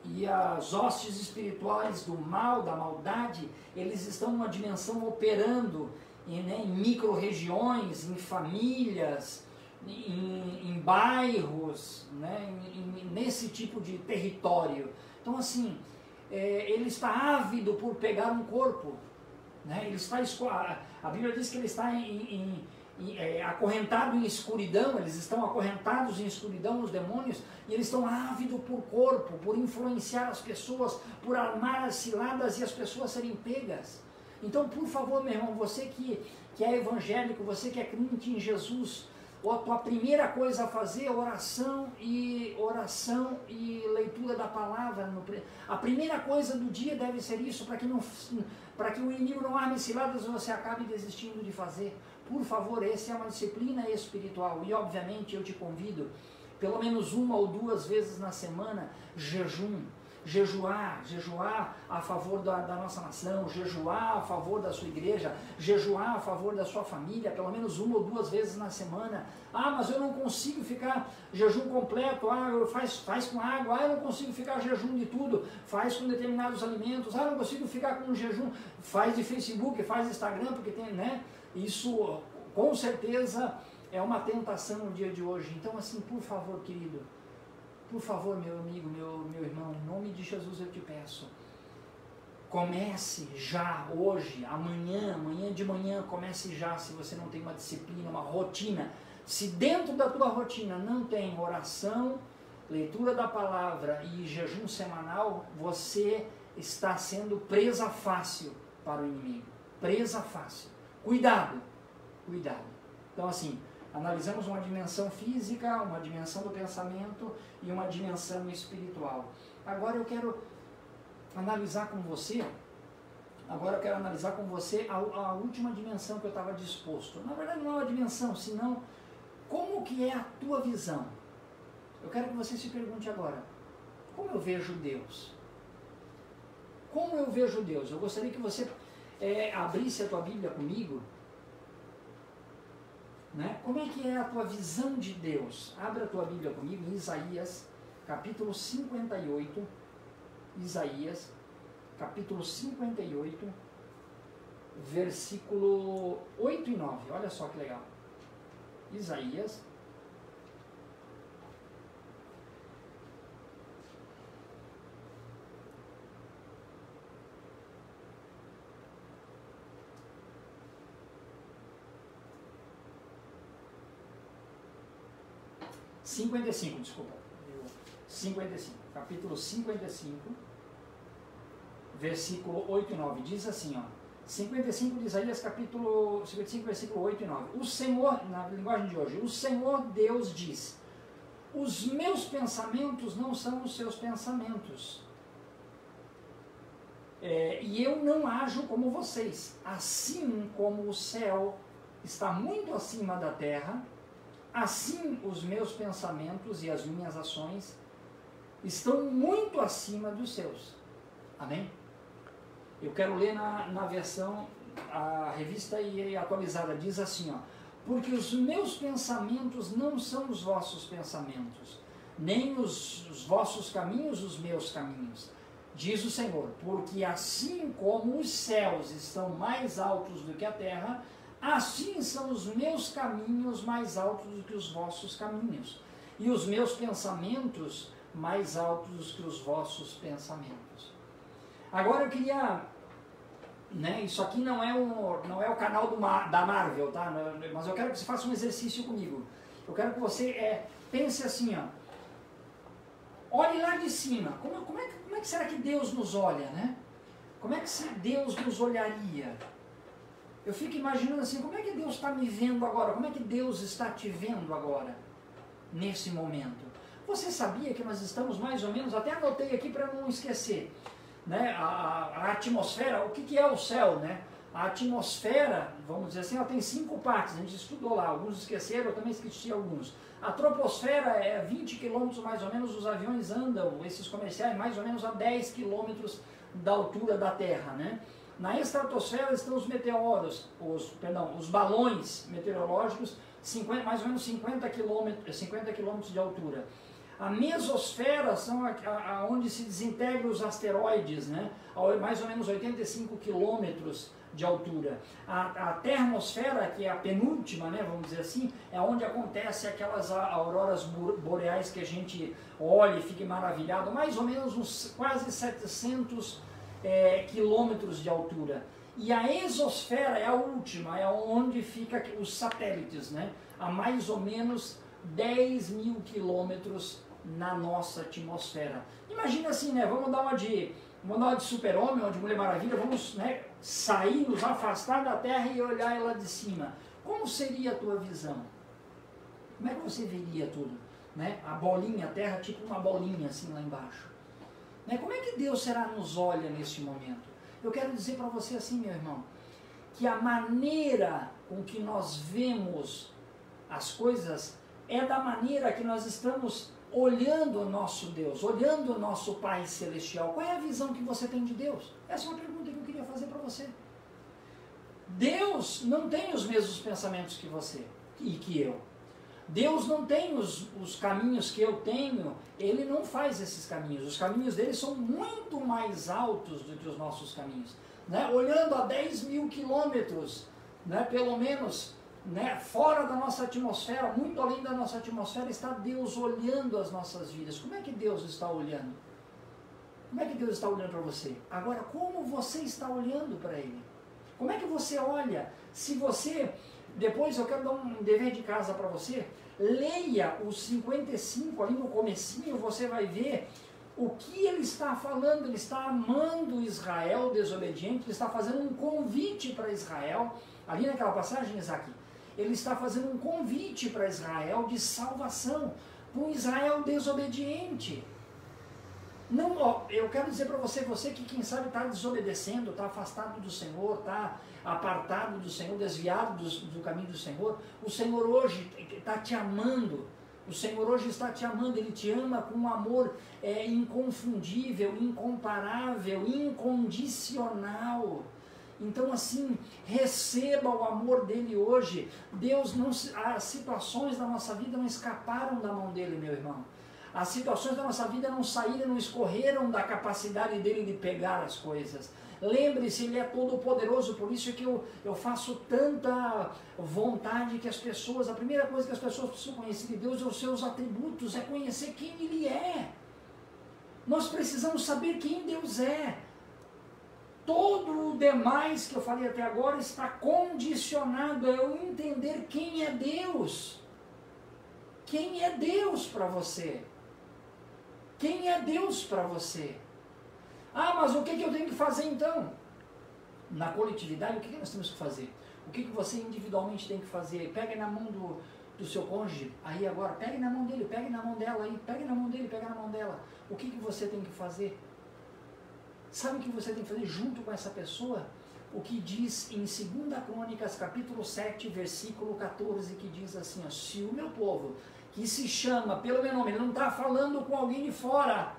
E as hostes espirituais do mal, da maldade, eles estão numa dimensão operando em micro-regiões, em famílias, em bairros, nesse tipo de território. Então, assim, ele está ávido por pegar um corpo. Ele está, a Bíblia diz que ele está acorrentado em escuridão, eles estão acorrentados em escuridão, os demônios, e eles estão ávidos por corpo, por influenciar as pessoas, por armar as ciladas e as pessoas serem pegas. Então, por favor, meu irmão, você que é evangélico, você que é crente em Jesus, a tua primeira coisa a fazer é oração e leitura da palavra. A primeira coisa do dia deve ser isso, para que o inimigo não arme ciladas e você acabe desistindo de fazer. Por favor, essa é uma disciplina espiritual. E obviamente eu te convido, pelo menos 1 ou 2 vezes na semana, jejuar a favor da nossa nação, jejuar a favor da sua igreja, jejuar a favor da sua família, pelo menos 1 ou 2 vezes na semana. Ah, mas eu não consigo ficar jejum completo, faz com água, eu não consigo ficar jejum de tudo, faz com determinados alimentos, eu não consigo ficar com jejum, faz de Facebook, faz de Instagram, porque tem, né? Isso com certeza é uma tentação no dia de hoje. Então assim, por favor, querido, por favor, meu amigo, meu irmão, em nome de Jesus eu te peço, comece já hoje, amanhã de manhã, comece já, se você não tem uma disciplina, uma rotina. Se dentro da tua rotina não tem oração, leitura da palavra e jejum semanal, você está sendo presa fácil para o inimigo. Presa fácil. Cuidado, cuidado. Então assim, analisamos uma dimensão física, uma dimensão do pensamento e uma dimensão espiritual. Agora eu quero analisar com você, a última dimensão que eu estava disposto. Na verdade não é uma dimensão, senão como que é a tua visão? Eu quero que você se pergunte agora, como eu vejo Deus? Como eu vejo Deus? Eu gostaria que você abrisse a tua Bíblia comigo. Né? Como é que é a tua visão de Deus? Abra a tua Bíblia comigo em Isaías, capítulo 58. Isaías, capítulo 58, versículo 8 e 9. Olha só que legal. Isaías, capítulo 55, versículo 8 e 9, diz assim, ó, 55 de Isaías, capítulo 55, versículo 8 e 9, o Senhor, na linguagem de hoje, o Senhor Deus diz, os meus pensamentos não são os seus pensamentos, e eu não ajo como vocês, assim como o céu está muito acima da terra, assim os meus pensamentos e as minhas ações estão muito acima dos seus. Amém? Eu quero ler na versão, a revista e atualizada, diz assim, ó, porque os meus pensamentos não são os vossos pensamentos, nem os vossos caminhos os meus caminhos, diz o Senhor, porque assim como os céus estão mais altos do que a terra, assim são os meus caminhos mais altos do que os vossos caminhos, e os meus pensamentos mais altos do que os vossos pensamentos. Agora eu queria, né, isso aqui não é o canal da Marvel, tá? Mas eu quero que você faça um exercício comigo. Eu quero que você pense assim, ó, olhe lá de cima, como é que será que Deus nos olha, né? Como é que Deus nos olharia? Eu fico imaginando assim, como é que Deus está me vendo agora? Como é que Deus está te vendo agora, nesse momento? Você sabia que nós estamos mais ou menos, até anotei aqui para não esquecer, né? A atmosfera, o que é o céu, né? A atmosfera, vamos dizer assim, ela tem 5 partes, a gente estudou lá, alguns esqueceram, eu também esqueci alguns. A troposfera é 20 quilômetros mais ou menos, os aviões andam, esses comerciais, mais ou menos a 10 quilômetros da altura da Terra, né? Na estratosfera estão os meteoros, os balões meteorológicos, mais ou menos 50 quilômetros de altura. A mesosfera são onde se desintegram os asteroides, né? Mais ou menos 85 quilômetros de altura. A termosfera, que é a penúltima, né, vamos dizer assim, é onde acontece aquelas auroras boreais que a gente olha e fica maravilhado, mais ou menos uns quase 700 quilômetros de altura. E a exosfera é a última, é onde ficam os satélites, né? A mais ou menos 10 mil quilômetros na nossa atmosfera. Imagina assim, né? Vamos dar uma de Super-Homem, uma de Mulher Maravilha, vamos, né, sair, nos afastar da Terra e olhar ela de cima. Como seria a tua visão? Como é que você veria tudo? Né? A bolinha, a Terra, tipo uma bolinha assim lá embaixo. Né? Como é que Deus será nos olha nesse momento? Eu quero dizer para você assim, meu irmão, que a maneira com que nós vemos as coisas é da maneira que nós estamos olhando o nosso Deus, olhando o nosso Pai Celestial. Qual é a visão que você tem de Deus? Essa é uma pergunta que eu queria fazer para você. Deus não tem os mesmos pensamentos que você e que eu. Deus não tem os caminhos que eu tenho, Ele não faz esses caminhos. Os caminhos dele são muito mais altos do que os nossos caminhos. Né? Olhando a 10 mil quilômetros, né? Pelo menos, né? Fora da nossa atmosfera, muito além da nossa atmosfera, está Deus olhando as nossas vidas. Como é que Deus está olhando? Como é que Deus está olhando para você? Agora, como você está olhando para Ele? Como é que você olha? Se você... Depois eu quero dar um dever de casa para você. Leia os 55, ali no comecinho você vai ver o que ele está falando. Ele está amando Israel desobediente, ele está fazendo um convite para Israel. Ali naquela passagem, Isaac, ele está fazendo um convite para Israel de salvação, para um Israel desobediente. Não, ó, eu quero dizer para você, você que quem sabe está desobedecendo, está afastado do Senhor, está apartado do Senhor, desviado do caminho do Senhor, o Senhor hoje está te amando, o Senhor hoje está te amando, Ele te ama com um amor inconfundível, incomparável, incondicional. Então assim, receba o amor dele hoje. Deus não, as situações da nossa vida não escaparam da mão dele, meu irmão. As situações da nossa vida não saíram, não escorreram da capacidade dele de pegar as coisas. Lembre-se, ele é todo poderoso, por isso é que eu faço tanta vontade que as pessoas, a primeira coisa que as pessoas precisam conhecer de Deus é os seus atributos, é conhecer quem ele é. Nós precisamos saber quem Deus é. Todo o demais que eu falei até agora está condicionado a eu entender quem é Deus. Quem é Deus para você? Quem é Deus para você? Ah, mas o que eu tenho que fazer então? Na coletividade, o que nós temos que fazer? O que você individualmente tem que fazer? Pega na mão do seu cônjuge, aí agora, pegue na mão dele, pegue na mão dela, aí, pegue na mão dele, pega na mão dela. O que você tem que fazer? Sabe o que você tem que fazer junto com essa pessoa? O que diz em 2 Crônicas, capítulo 7, versículo 14, que diz assim, ó, se o meu povo, que se chama pelo meu nome, ele não está falando com alguém de fora,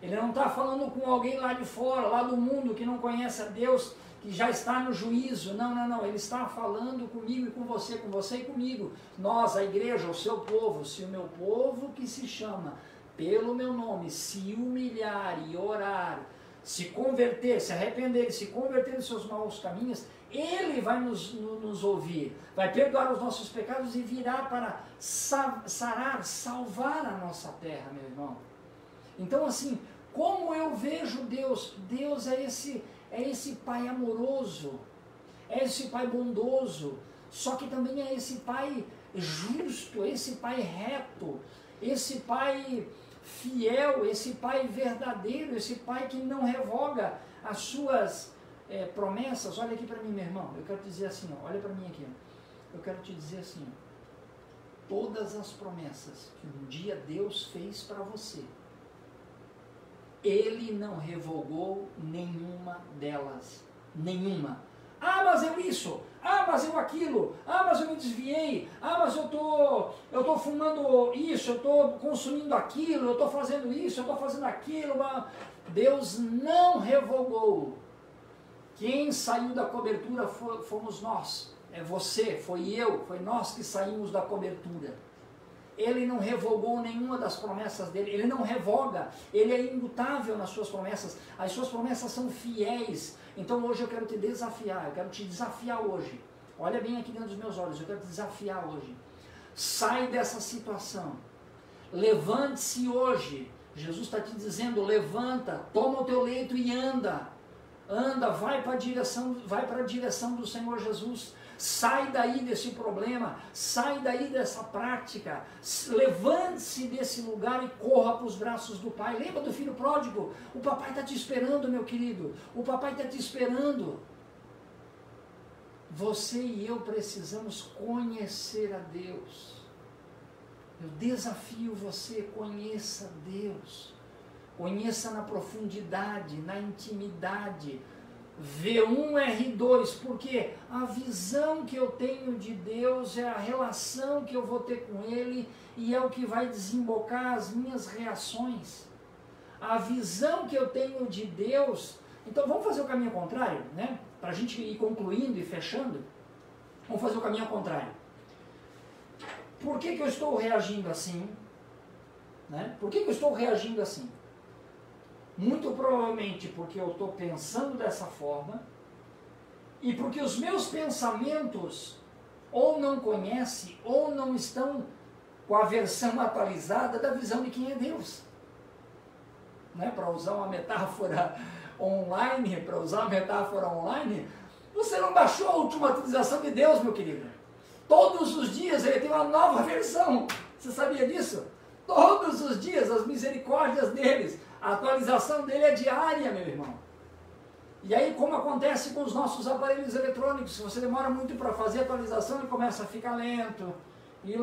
ele não está falando com alguém lá de fora, lá do mundo, que não conhece a Deus, que já está no juízo, não, ele está falando comigo e com você e comigo, nós, a igreja, o seu povo, se o meu povo que se chama pelo meu nome, se humilhar e orar, se converter, se arrepender, se converter dos seus maus caminhos, Ele vai nos ouvir, vai perdoar os nossos pecados e virá para sarar, salvar a nossa terra, meu irmão. Então assim, como eu vejo Deus? Deus é esse Pai amoroso, é esse Pai bondoso, só que também é esse Pai justo, esse Pai reto, esse Pai fiel, esse Pai verdadeiro, esse Pai que não revoga as suas promessas. Olha aqui para mim, meu irmão, eu quero te dizer assim, ó, olha para mim aqui, ó. Eu quero te dizer assim, ó, todas as promessas que um dia Deus fez para você, Ele não revogou nenhuma delas, nenhuma. Ah, mas eu isso, ah, mas eu aquilo, ah, mas eu me desviei, ah, mas eu tô fumando isso, eu tô consumindo aquilo, eu tô fazendo isso, eu tô fazendo aquilo. Deus não revogou. Quem saiu da cobertura fomos nós, é você, foi eu, foi nós que saímos da cobertura. Ele não revogou nenhuma das promessas dele, ele não revoga, ele é imutável nas suas promessas, as suas promessas são fiéis. Então hoje eu quero te desafiar, eu quero te desafiar hoje, olha bem aqui dentro dos meus olhos, eu quero te desafiar hoje, sai dessa situação, levante-se hoje, Jesus está te dizendo, levanta, toma o teu leito e anda anda, vai para a direção do Senhor Jesus. Sai daí desse problema, sai daí dessa prática, levante-se desse lugar e corra para os braços do Pai. Lembra do filho pródigo? O papai está te esperando, meu querido, o papai está te esperando. Você e eu precisamos conhecer a Deus. Eu desafio você, conheça Deus, conheça na profundidade, na intimidade, V1, R2, porque a visão que eu tenho de Deus é a relação que eu vou ter com Ele e é o que vai desembocar as minhas reações. A visão que eu tenho de Deus, então vamos fazer o caminho contrário, né? Para a gente ir concluindo e fechando, vamos fazer o caminho contrário. Por que eu estou reagindo assim? Né? Por que eu estou reagindo assim? Muito provavelmente porque eu estou pensando dessa forma e porque os meus pensamentos ou não conhecem ou não estão com a versão atualizada da visão de quem é Deus. Né? Para usar uma metáfora online, você não baixou a última atualização de Deus, meu querido. Todos os dias ele tem uma nova versão. Você sabia disso? Todos os dias as misericórdias deles, a atualização dele é diária, meu irmão. E aí, como acontece com os nossos aparelhos eletrônicos, se você demora muito para fazer a atualização, ele começa a ficar lento, e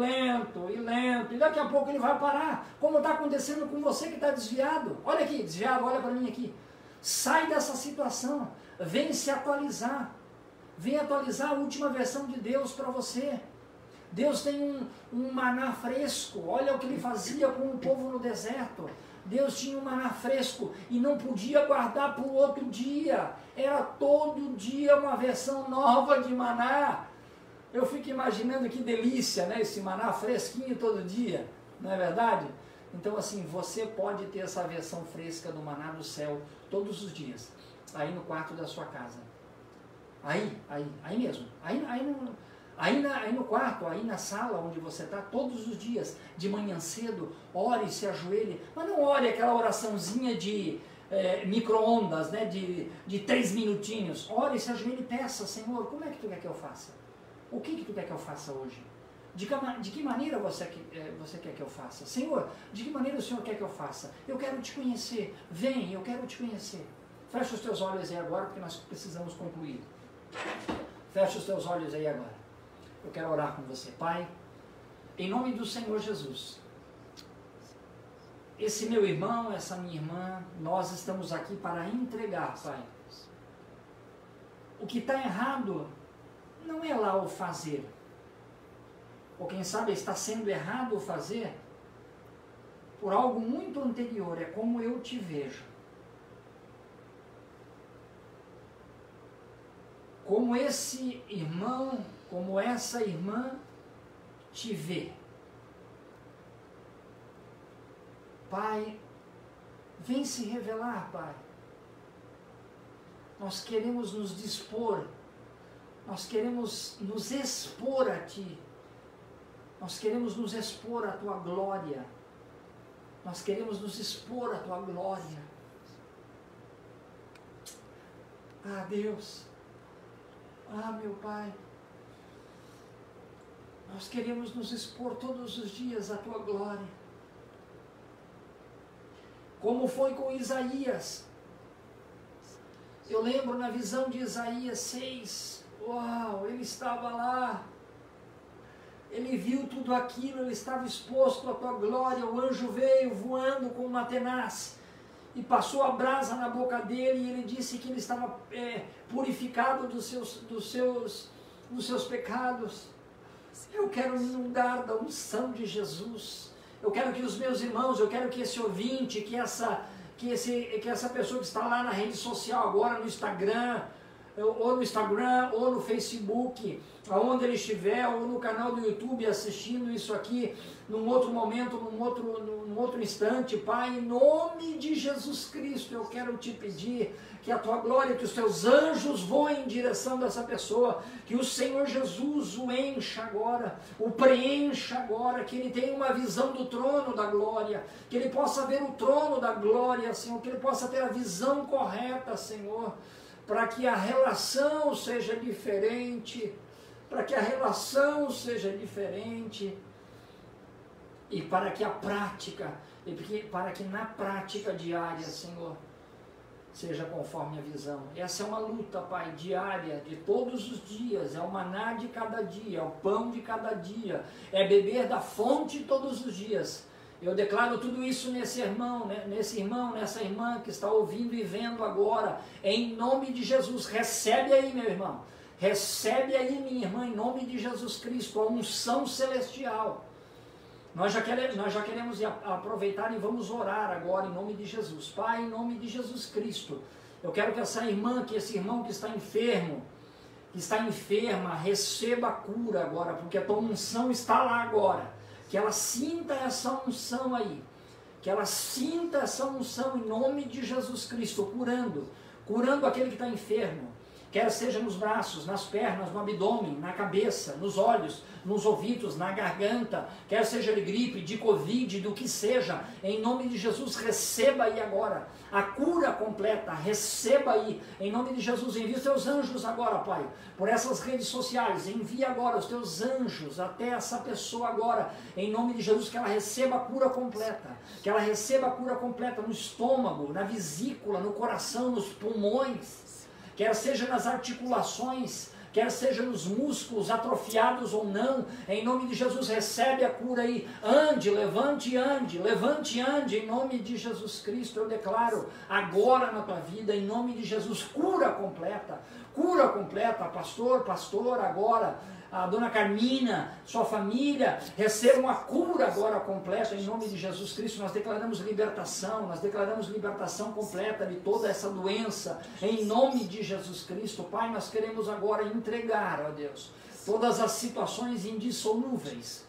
daqui a pouco ele vai parar, como está acontecendo com você que está desviado. Olha aqui, desviado, olha para mim aqui. Sai dessa situação, vem se atualizar, vem atualizar a última versão de Deus para você. Deus tem um maná fresco, olha o que ele fazia com o povo no deserto. Deus tinha um maná fresco e não podia guardar para o outro dia, era todo dia uma versão nova de maná. Eu fico imaginando que delícia, né? Esse maná fresquinho todo dia, não é verdade? Então assim, você pode ter essa versão fresca do maná do céu todos os dias, aí no quarto da sua casa, aí mesmo, aí no quarto, aí na sala onde você está, todos os dias, de manhã cedo, ore, se ajoelhe, mas não ore aquela oraçãozinha de micro-ondas, né, de 3 minutinhos, ore, se ajoelhe e peça, Senhor, como é que Tu quer que eu faça? O que Tu quer que eu faça hoje? De que maneira você quer que eu faça? Senhor, de que maneira o Senhor quer que eu faça? Eu quero Te conhecer, vem, eu quero Te conhecer. Fecha os teus olhos aí agora, porque nós precisamos concluir. Fecha os teus olhos aí agora. Eu quero orar com você, Pai, em nome do Senhor Jesus. Esse meu irmão, essa minha irmã, nós estamos aqui para entregar, Pai. O que está errado não é lá o fazer. Ou quem sabe está sendo errado o fazer por algo muito anterior, é como eu te vejo. Como esse irmão, como essa irmã te vê. Pai, vem se revelar, Pai. Nós queremos nos dispor, nós queremos nos expor a Ti, nós queremos nos expor à Tua glória, nós queremos nos expor à Tua glória. Ah, Deus, ah, meu Pai, nós queremos nos expor todos os dias à Tua glória. Como foi com Isaías. Eu lembro na visão de Isaías 6, uau, ele estava lá, ele viu tudo aquilo, ele estava exposto à Tua glória, o anjo veio voando com uma tenaz e passou a brasa na boca dele e ele disse que ele estava purificado dos seus pecados. Eu quero me inundar da unção de Jesus. Eu quero que os meus irmãos, eu quero que esse ouvinte, que essa pessoa que está lá na rede social agora, no Instagram, ou no Facebook, aonde ele estiver, ou no canal do YouTube assistindo isso aqui, num outro momento, num outro instante, Pai, em nome de Jesus Cristo, eu quero Te pedir que a Tua glória, que os Teus anjos voem em direção dessa pessoa, que o Senhor Jesus o encha agora, o preencha agora, que ele tenha uma visão do trono da glória, que ele possa ver o trono da glória, Senhor, que ele possa ter a visão correta, Senhor. para que a relação seja diferente, para que a relação seja diferente, e para que a prática, para que na prática diária, Senhor, seja conforme a visão. Essa é uma luta, Pai, diária, de todos os dias, é o maná de cada dia, é o pão de cada dia, é beber da fonte todos os dias. Eu declaro tudo isso nesse irmão, nessa irmã que está ouvindo e vendo agora, em nome de Jesus. Recebe aí, meu irmão, recebe aí, minha irmã, em nome de Jesus Cristo, a unção celestial. Nós já queremos aproveitar e vamos orar agora em nome de Jesus. Pai, em nome de Jesus Cristo, eu quero que essa irmã, que esse irmão que está enfermo, que está enferma, receba a cura agora, porque a tua unção está lá agora. Que ela sinta essa unção aí, que ela sinta essa unção em nome de Jesus Cristo, curando aquele que está enfermo, quer seja nos braços, nas pernas, no abdômen, na cabeça, nos olhos, nos ouvidos, na garganta, quer seja de gripe, de covid, do que seja, em nome de Jesus, receba aí agora a cura completa, receba aí, em nome de Jesus. Envia os teus anjos agora, Pai, por essas redes sociais, envia agora os teus anjos até essa pessoa agora, em nome de Jesus, que ela receba a cura completa, que ela receba a cura completa no estômago, na vesícula, no coração, nos pulmões, quer seja nas articulações, quer seja nos músculos atrofiados ou não, em nome de Jesus, recebe a cura aí. Ande, levante e ande, em nome de Jesus Cristo. Eu declaro agora na tua vida, em nome de Jesus, cura completa, pastor, agora, a dona Carmina, sua família, recebam a cura agora completa, em nome de Jesus Cristo. Nós declaramos libertação completa de toda essa doença, em nome de Jesus Cristo. Pai, nós queremos agora entregar, ó Deus, todas as situações indissolúveis,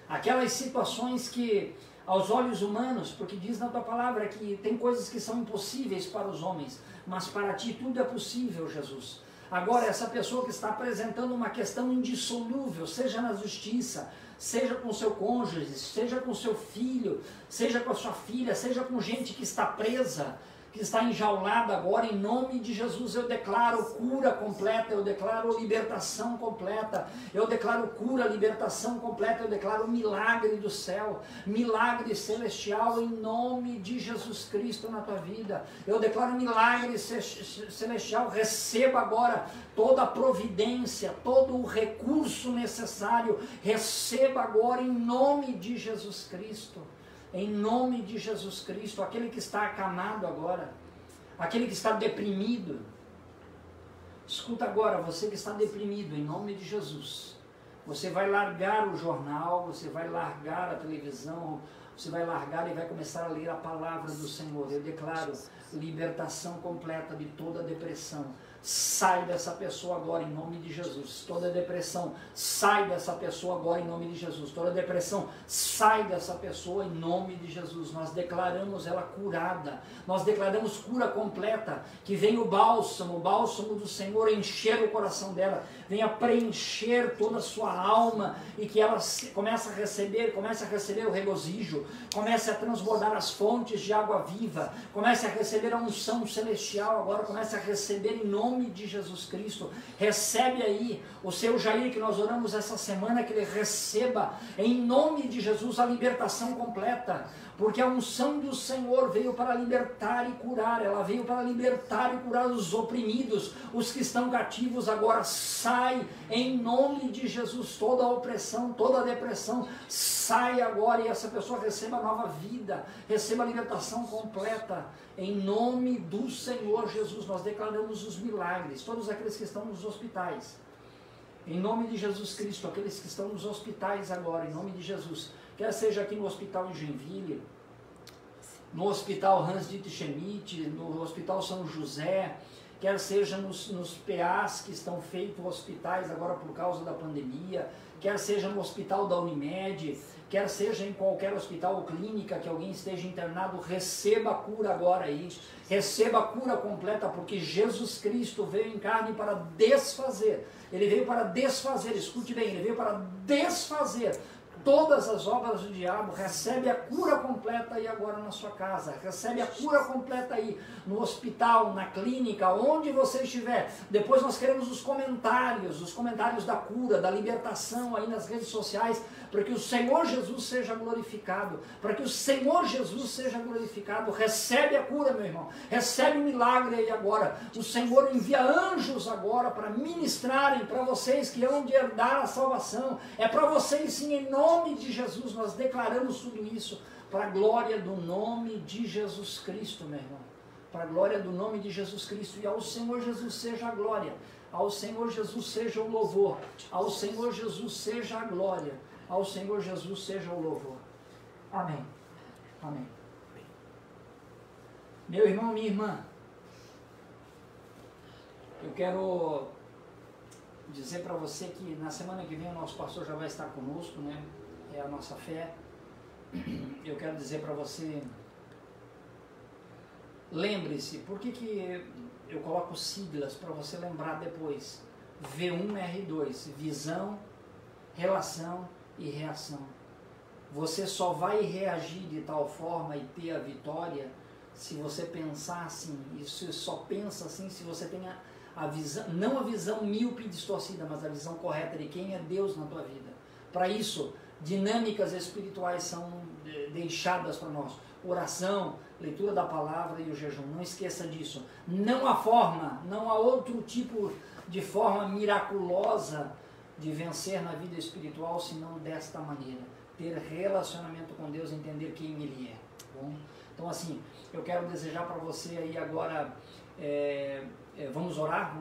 aquelas situações que aos olhos humanos, porque diz na tua palavra que tem coisas que são impossíveis para os homens, mas para ti tudo é possível, Jesus. Agora, essa pessoa que está apresentando uma questão indissolúvel, seja na justiça, seja com seu cônjuge, seja com seu filho, seja com a sua filha, seja com gente que está presa, que está enjaulada agora, em nome de Jesus, eu declaro cura completa, eu declaro libertação completa, eu declaro cura, libertação completa, eu declaro milagre do céu, milagre celestial, em nome de Jesus Cristo na tua vida. Eu declaro milagre celestial, receba agora toda a providência, todo o recurso necessário, receba agora em nome de Jesus Cristo. Em nome de Jesus Cristo, aquele que está acamado agora, aquele que está deprimido, escuta agora, você que está deprimido, em nome de Jesus, você vai largar o jornal, você vai largar a televisão, você vai largar e vai começar a ler a palavra do Senhor. Eu declaro libertação completa de toda depressão. Sai dessa pessoa agora em nome de Jesus. Toda depressão, sai dessa pessoa agora em nome de Jesus. Toda depressão, sai dessa pessoa em nome de Jesus. Nós declaramos ela curada. Nós declaramos cura completa. Que venha o bálsamo do Senhor encher o coração dela. Venha preencher toda a sua alma e que ela comece a receber o regozijo. Comece a transbordar as fontes de água viva. Comece a receber a unção celestial agora. Comece a receber em nome de Jesus Cristo. Recebe aí o seu Jair, que nós oramos essa semana, que ele receba em nome de Jesus a libertação completa, porque a unção do Senhor veio para libertar e curar, ela veio para libertar e curar os oprimidos, os que estão cativos. Agora sai em nome de Jesus toda a opressão, toda a depressão, sai agora e essa pessoa receba nova vida, receba a libertação completa. Em nome do Senhor Jesus, nós declaramos os milagres, todos aqueles que estão nos hospitais, em nome de Jesus Cristo, aqueles que estão nos hospitais agora, em nome de Jesus, quer seja aqui no hospital em Joinville, no hospital Hans-Dietrich Schmidt, no hospital São José, quer seja nos PAs que estão feitos hospitais agora por causa da pandemia, quer seja no hospital da Unimed, quer seja em qualquer hospital ou clínica que alguém esteja internado, receba a cura agora aí, receba a cura completa, porque Jesus Cristo veio em carne para desfazer, ele veio para desfazer, escute bem, ele veio para desfazer todas as obras do diabo, recebe a cura completa aí agora na sua casa, recebe a cura completa aí no hospital, na clínica, onde você estiver. Depois nós queremos os comentários da cura, da libertação aí nas redes sociais, para que o Senhor Jesus seja glorificado, para que o Senhor Jesus seja glorificado. Recebe a cura, meu irmão, recebe o milagre aí agora. O Senhor envia anjos agora para ministrarem para vocês que hão de herdar a salvação. É para vocês sim, em nome de Jesus, nós declaramos tudo isso para a glória do nome de Jesus Cristo, meu irmão. Para a glória do nome de Jesus Cristo. E ao Senhor Jesus seja a glória, ao Senhor Jesus seja o louvor, ao Senhor Jesus seja a glória, ao Senhor Jesus seja o louvor. Amém. Amém. Meu irmão, minha irmã, eu quero dizer para você que na semana que vem o nosso pastor já vai estar conosco, né? É a nossa fé. Eu quero dizer para você, lembre-se, por que eu coloco siglas para você lembrar depois? V1R2, visão, relação e reação. Você só vai reagir de tal forma e ter a vitória se você pensar assim. E você só pensa assim se você tem a visão, não a visão míope e distorcida, mas a visão correta de quem é Deus na tua vida. Para isso, dinâmicas espirituais são deixadas para nós. Oração, leitura da palavra e o jejum. Não esqueça disso. Não há forma, não há outro tipo de forma miraculosa de vencer na vida espiritual senão desta maneira. Ter relacionamento com Deus, entender quem Ele é. Tá bom? Então assim, eu quero desejar para você aí agora, vamos orar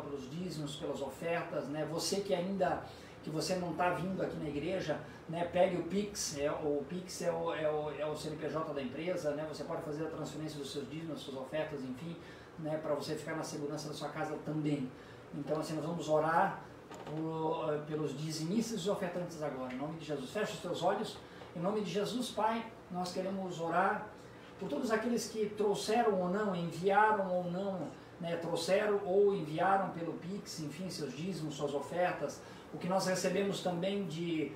pelos dízimos, pelas ofertas, né? Você que você não está vindo aqui na igreja, né? Pegue o Pix, o Pix é o CNPJ da empresa, né? Você pode fazer a transferência dos seus dízimos, das suas ofertas, enfim, né? Para você ficar na segurança da sua casa também. Então assim, nós vamos orar pelos dizimistas e ofertantes agora, em nome de Jesus. Feche os teus olhos, em nome de Jesus, Pai, nós queremos orar por todos aqueles que trouxeram ou não, enviaram ou não, né, trouxeram ou enviaram pelo Pix, enfim, seus dízimos, suas ofertas, o que nós recebemos também de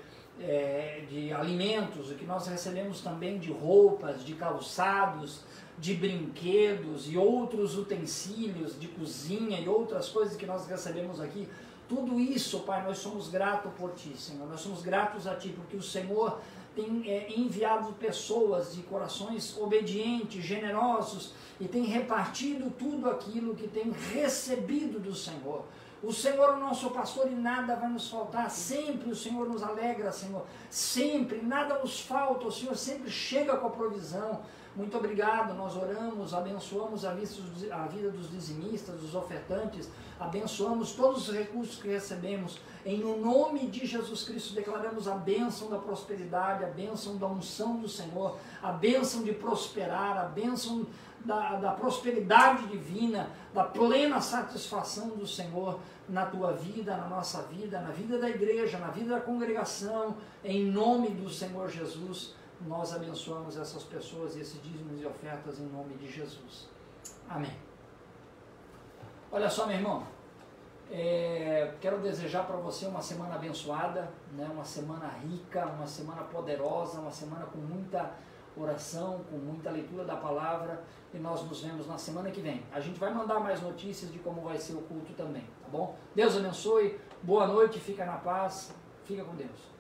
alimentos, o que nós recebemos também de roupas, de calçados, de brinquedos e outros utensílios de cozinha e outras coisas que nós recebemos aqui. Tudo isso, Pai, nós somos gratos por Ti, Senhor. Nós somos gratos a Ti, porque o Senhor tem enviado pessoas de corações obedientes, generosos, e tem repartido tudo aquilo que tem recebido do Senhor. O Senhor é o nosso pastor e nada vai nos faltar. Sempre o Senhor nos alegra, Senhor. Sempre, nada nos falta. O Senhor sempre chega com a provisão. Muito obrigado, nós oramos, abençoamos a vida dos dizimistas, dos ofertantes, abençoamos todos os recursos que recebemos. Em nome de Jesus Cristo declaramos a bênção da prosperidade, a bênção da unção do Senhor, a bênção de prosperar, a bênção da prosperidade divina, da plena satisfação do Senhor na tua vida, na nossa vida, na vida da igreja, na vida da congregação. Em nome do Senhor Jesus, nós abençoamos essas pessoas e esses dízimos e ofertas em nome de Jesus. Amém. Olha só, meu irmão, quero desejar para você uma semana abençoada, né? Uma semana rica, uma semana poderosa, uma semana com muita oração, com muita leitura da palavra, e nós nos vemos na semana que vem. A gente vai mandar mais notícias de como vai ser o culto também, tá bom? Deus abençoe, boa noite, fica na paz, fica com Deus.